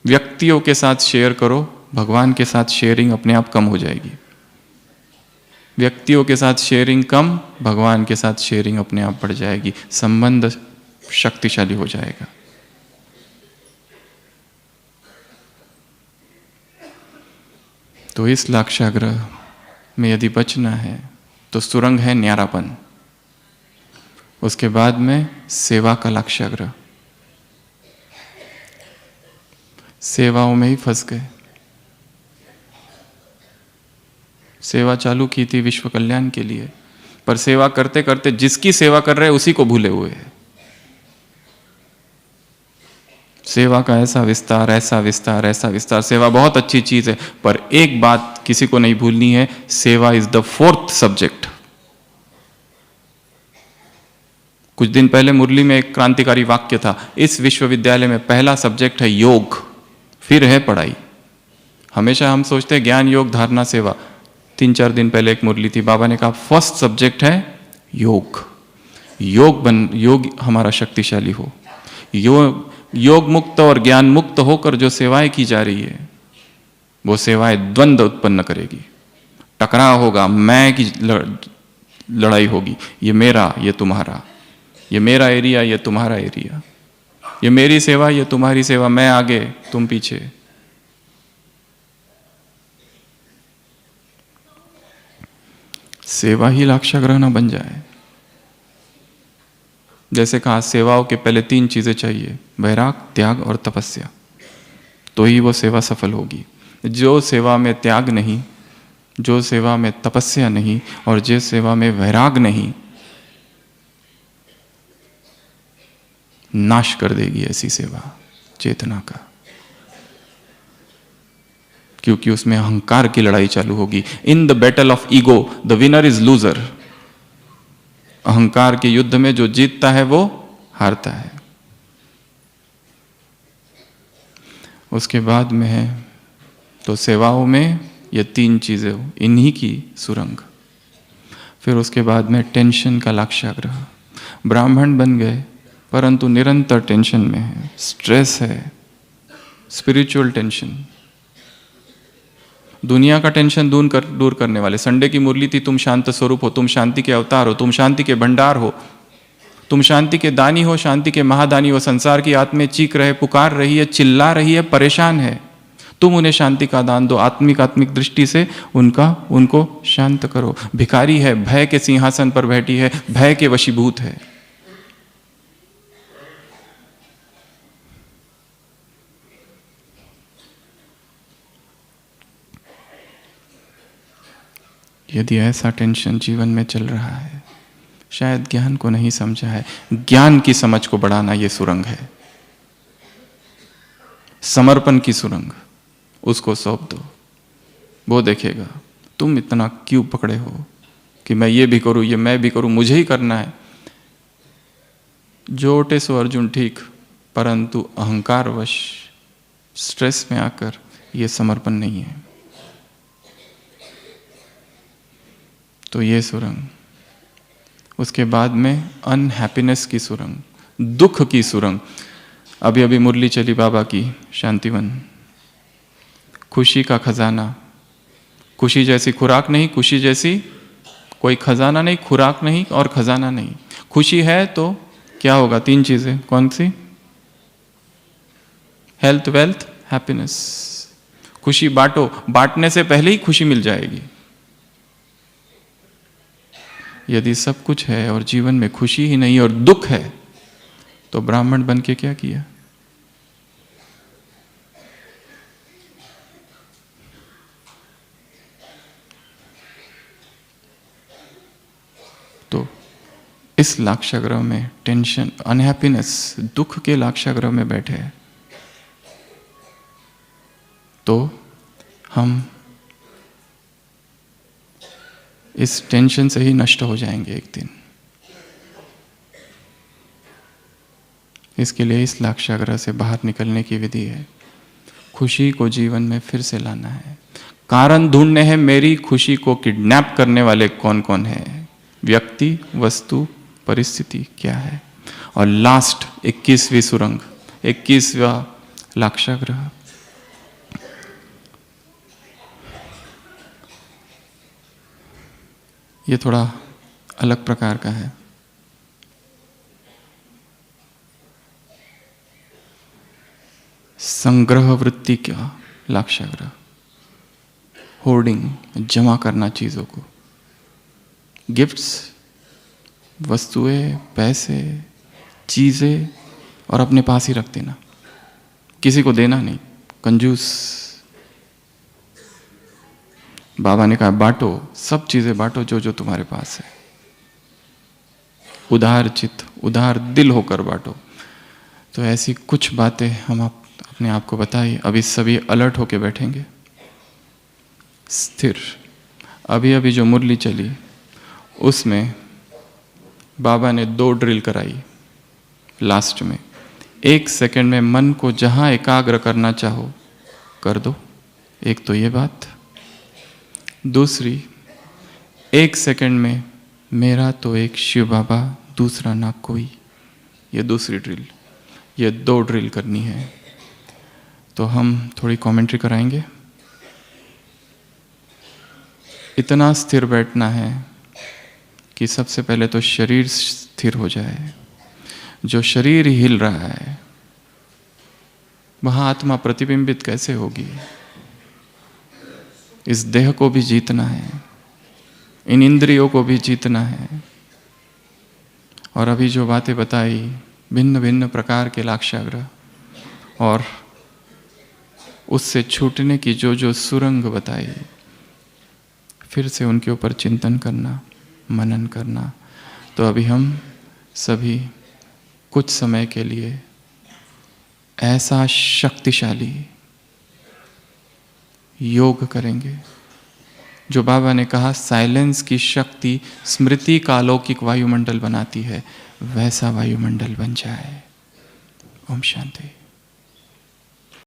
[SPEAKER 1] व्यक्तियों के साथ शेयर करो, भगवान के साथ शेयरिंग अपने आप कम हो जाएगी। व्यक्तियों के साथ शेयरिंग कम, भगवान के साथ शेयरिंग अपने आप बढ़ जाएगी, संबंध शक्तिशाली हो जाएगा। तो इस लाक्षागृह में यदि बचना है तो सुरंग है न्यारापन। उसके बाद में सेवा का लाक्षागृह। सेवाओं में ही फंस गए। सेवा चालू की थी विश्व कल्याण के लिए, पर सेवा करते करते जिसकी सेवा कर रहे हैं उसी को भूले हुए हैं। सेवा का ऐसा विस्तार, ऐसा विस्तार, ऐसा विस्तार। सेवा बहुत अच्छी चीज है, पर एक बात किसी को नहीं भूलनी है, सेवा इज द 4th सब्जेक्ट। कुछ दिन पहले मुरली में एक क्रांतिकारी वाक्य था, इस विश्वविद्यालय में पहला सब्जेक्ट है योग, फिर है पढ़ाई। हमेशा हम सोचते हैं ज्ञान, योग, धारणा, सेवा। 3-4 दिन पहले एक मुरली थी, बाबा ने कहा फर्स्ट सब्जेक्ट है योग। योग हमारा शक्तिशाली हो। योग मुक्त और ज्ञान मुक्त होकर जो सेवाएं की जा रही है, वो सेवाएं द्वंद्व उत्पन्न करेगी, टकराव होगा, मैं की लड़ाई होगी। ये मेरा, ये तुम्हारा, ये मेरा एरिया, ये तुम्हारा एरिया, ये मेरी सेवा, ये तुम्हारी सेवा, मैं आगे तुम पीछे। सेवा ही लाक्षागृह न बन जाए। जैसे कहा, सेवाओं के पहले 3 चीजें चाहिए, वैराग, त्याग और तपस्या, तो ही वो सेवा सफल होगी। जो सेवा में त्याग नहीं, जो सेवा में तपस्या नहीं और जिस सेवा में वैराग नहीं, नाश कर देगी ऐसी सेवा चेतना का, क्योंकि उसमें अहंकार की लड़ाई चालू होगी। In the battle of ego the winner is loser. अहंकार के युद्ध में जो जीतता है वो हारता है। उसके बाद में है तो सेवाओं में ये 3 चीजें, इन्हीं की सुरंग। फिर उसके बाद में टेंशन का लाक्षागृह। ब्राह्मण बन गए परंतु निरंतर टेंशन में है, स्ट्रेस है, स्पिरिचुअल टेंशन, दुनिया का टेंशन दूर करने वाले। संडे की मुरली थी, तुम शांत स्वरूप हो, तुम शांति के अवतार हो, तुम शांति के भंडार हो, तुम शांति के दानी हो, शांति के महादानी हो। संसार की आत्में चीख रहे, पुकार रही है, चिल्ला रही है, परेशान है, तुम उन्हें शांति का दान दो। आत्मिक दृष्टि से उनको शांत करो। भिखारी है, भय के सिंहासन पर बैठी है, भय के वशीभूत है। यदि ऐसा टेंशन जीवन में चल रहा है, शायद ज्ञान को नहीं समझा है। ज्ञान की समझ को बढ़ाना ये सुरंग है, समर्पण की सुरंग। उसको सौंप दो, वो देखेगा तुम इतना क्यों पकड़े हो कि मैं ये भी करूं, ये मैं भी करूं, मुझे ही करना है। जो ओटे सो अर्जुन ठीक, परंतु अहंकारवश स्ट्रेस में आकर ये समर्पण नहीं है। तो ये सुरंग। उसके बाद में अनहैप्पीनेस की सुरंग, दुख की सुरंग। अभी अभी मुरली चली बाबा की शांतिवन। खुशी का खजाना, खुशी जैसी खुराक नहीं, खुशी जैसी कोई खजाना नहीं, खुराक नहीं और खजाना नहीं। खुशी है तो क्या होगा? 3 चीजें, कौन सी? Health, wealth, happiness. खुशी बांटो, बांटने से पहले ही खुशी मिल जाएगी। यदि सब कुछ है और जीवन में खुशी ही नहीं और दुख है, तो ब्राह्मण बन के क्या किया? तो इस लाक्षागृह में टेंशन, अनहैप्पीनेस, दुख के लाक्षागृह में बैठे हैं, तो हम इस टेंशन से ही नष्ट हो जाएंगे एक दिन। इसके लिए इस लाक्षागृह से बाहर निकलने की विधि है। खुशी को जीवन में फिर से लाना है। कारण ढूंढने हैं मेरी खुशी को किडनैप करने वाले कौन कौन है। व्यक्ति, वस्तु, परिस्थिति क्या है। और लास्ट 21वीं सुरंग, 21वां लाक्षागृह। ये थोड़ा अलग प्रकार का है। संग्रह वृत्ति का लाक्षागृह। होर्डिंग, जमा करना चीजों को, गिफ्ट्स, वस्तुएं, पैसे, चीजें, और अपने पास ही रख देना, किसी को देना नहीं, कंजूस। बाबा ने कहा बांटो, सब चीजें बांटो जो जो तुम्हारे पास है। उदार चित्त, उदार दिल होकर बांटो। तो ऐसी कुछ बातें हम अपने आप को बताइए। अभी सभी अलर्ट होके बैठेंगे, स्थिर। अभी अभी जो मुरली चली उसमें बाबा ने 2 ड्रिल कराई लास्ट में। 1 सेकंड में मन को जहां एकाग्र करना चाहो कर दो। एक तो ये बात। दूसरी, 1 सेकंड में मेरा तो एक शिव बाबा, दूसरा ना कोई। ये दूसरी ड्रिल। ये 2 ड्रिल करनी है। तो हम थोड़ी कमेंट्री कराएंगे। इतना स्थिर बैठना है कि सबसे पहले तो शरीर स्थिर हो जाए। जो शरीर हिल रहा है वहाँ आत्मा प्रतिबिंबित कैसे होगी? इस देह को भी जीतना है, इन इंद्रियों को भी जीतना है। और अभी जो बातें बताई, भिन्न भिन्न प्रकार के लाक्षाग्रह और उससे छूटने की जो जो सुरंग बताई, फिर से उनके ऊपर चिंतन करना, मनन करना। तो अभी हम सभी कुछ समय के लिए ऐसा शक्तिशाली योग करेंगे जो बाबा ने कहा साइलेंस की शक्ति स्मृति का अलौकिक वायुमंडल बनाती है, वैसा वायुमंडल बन जाए। ओम शांति।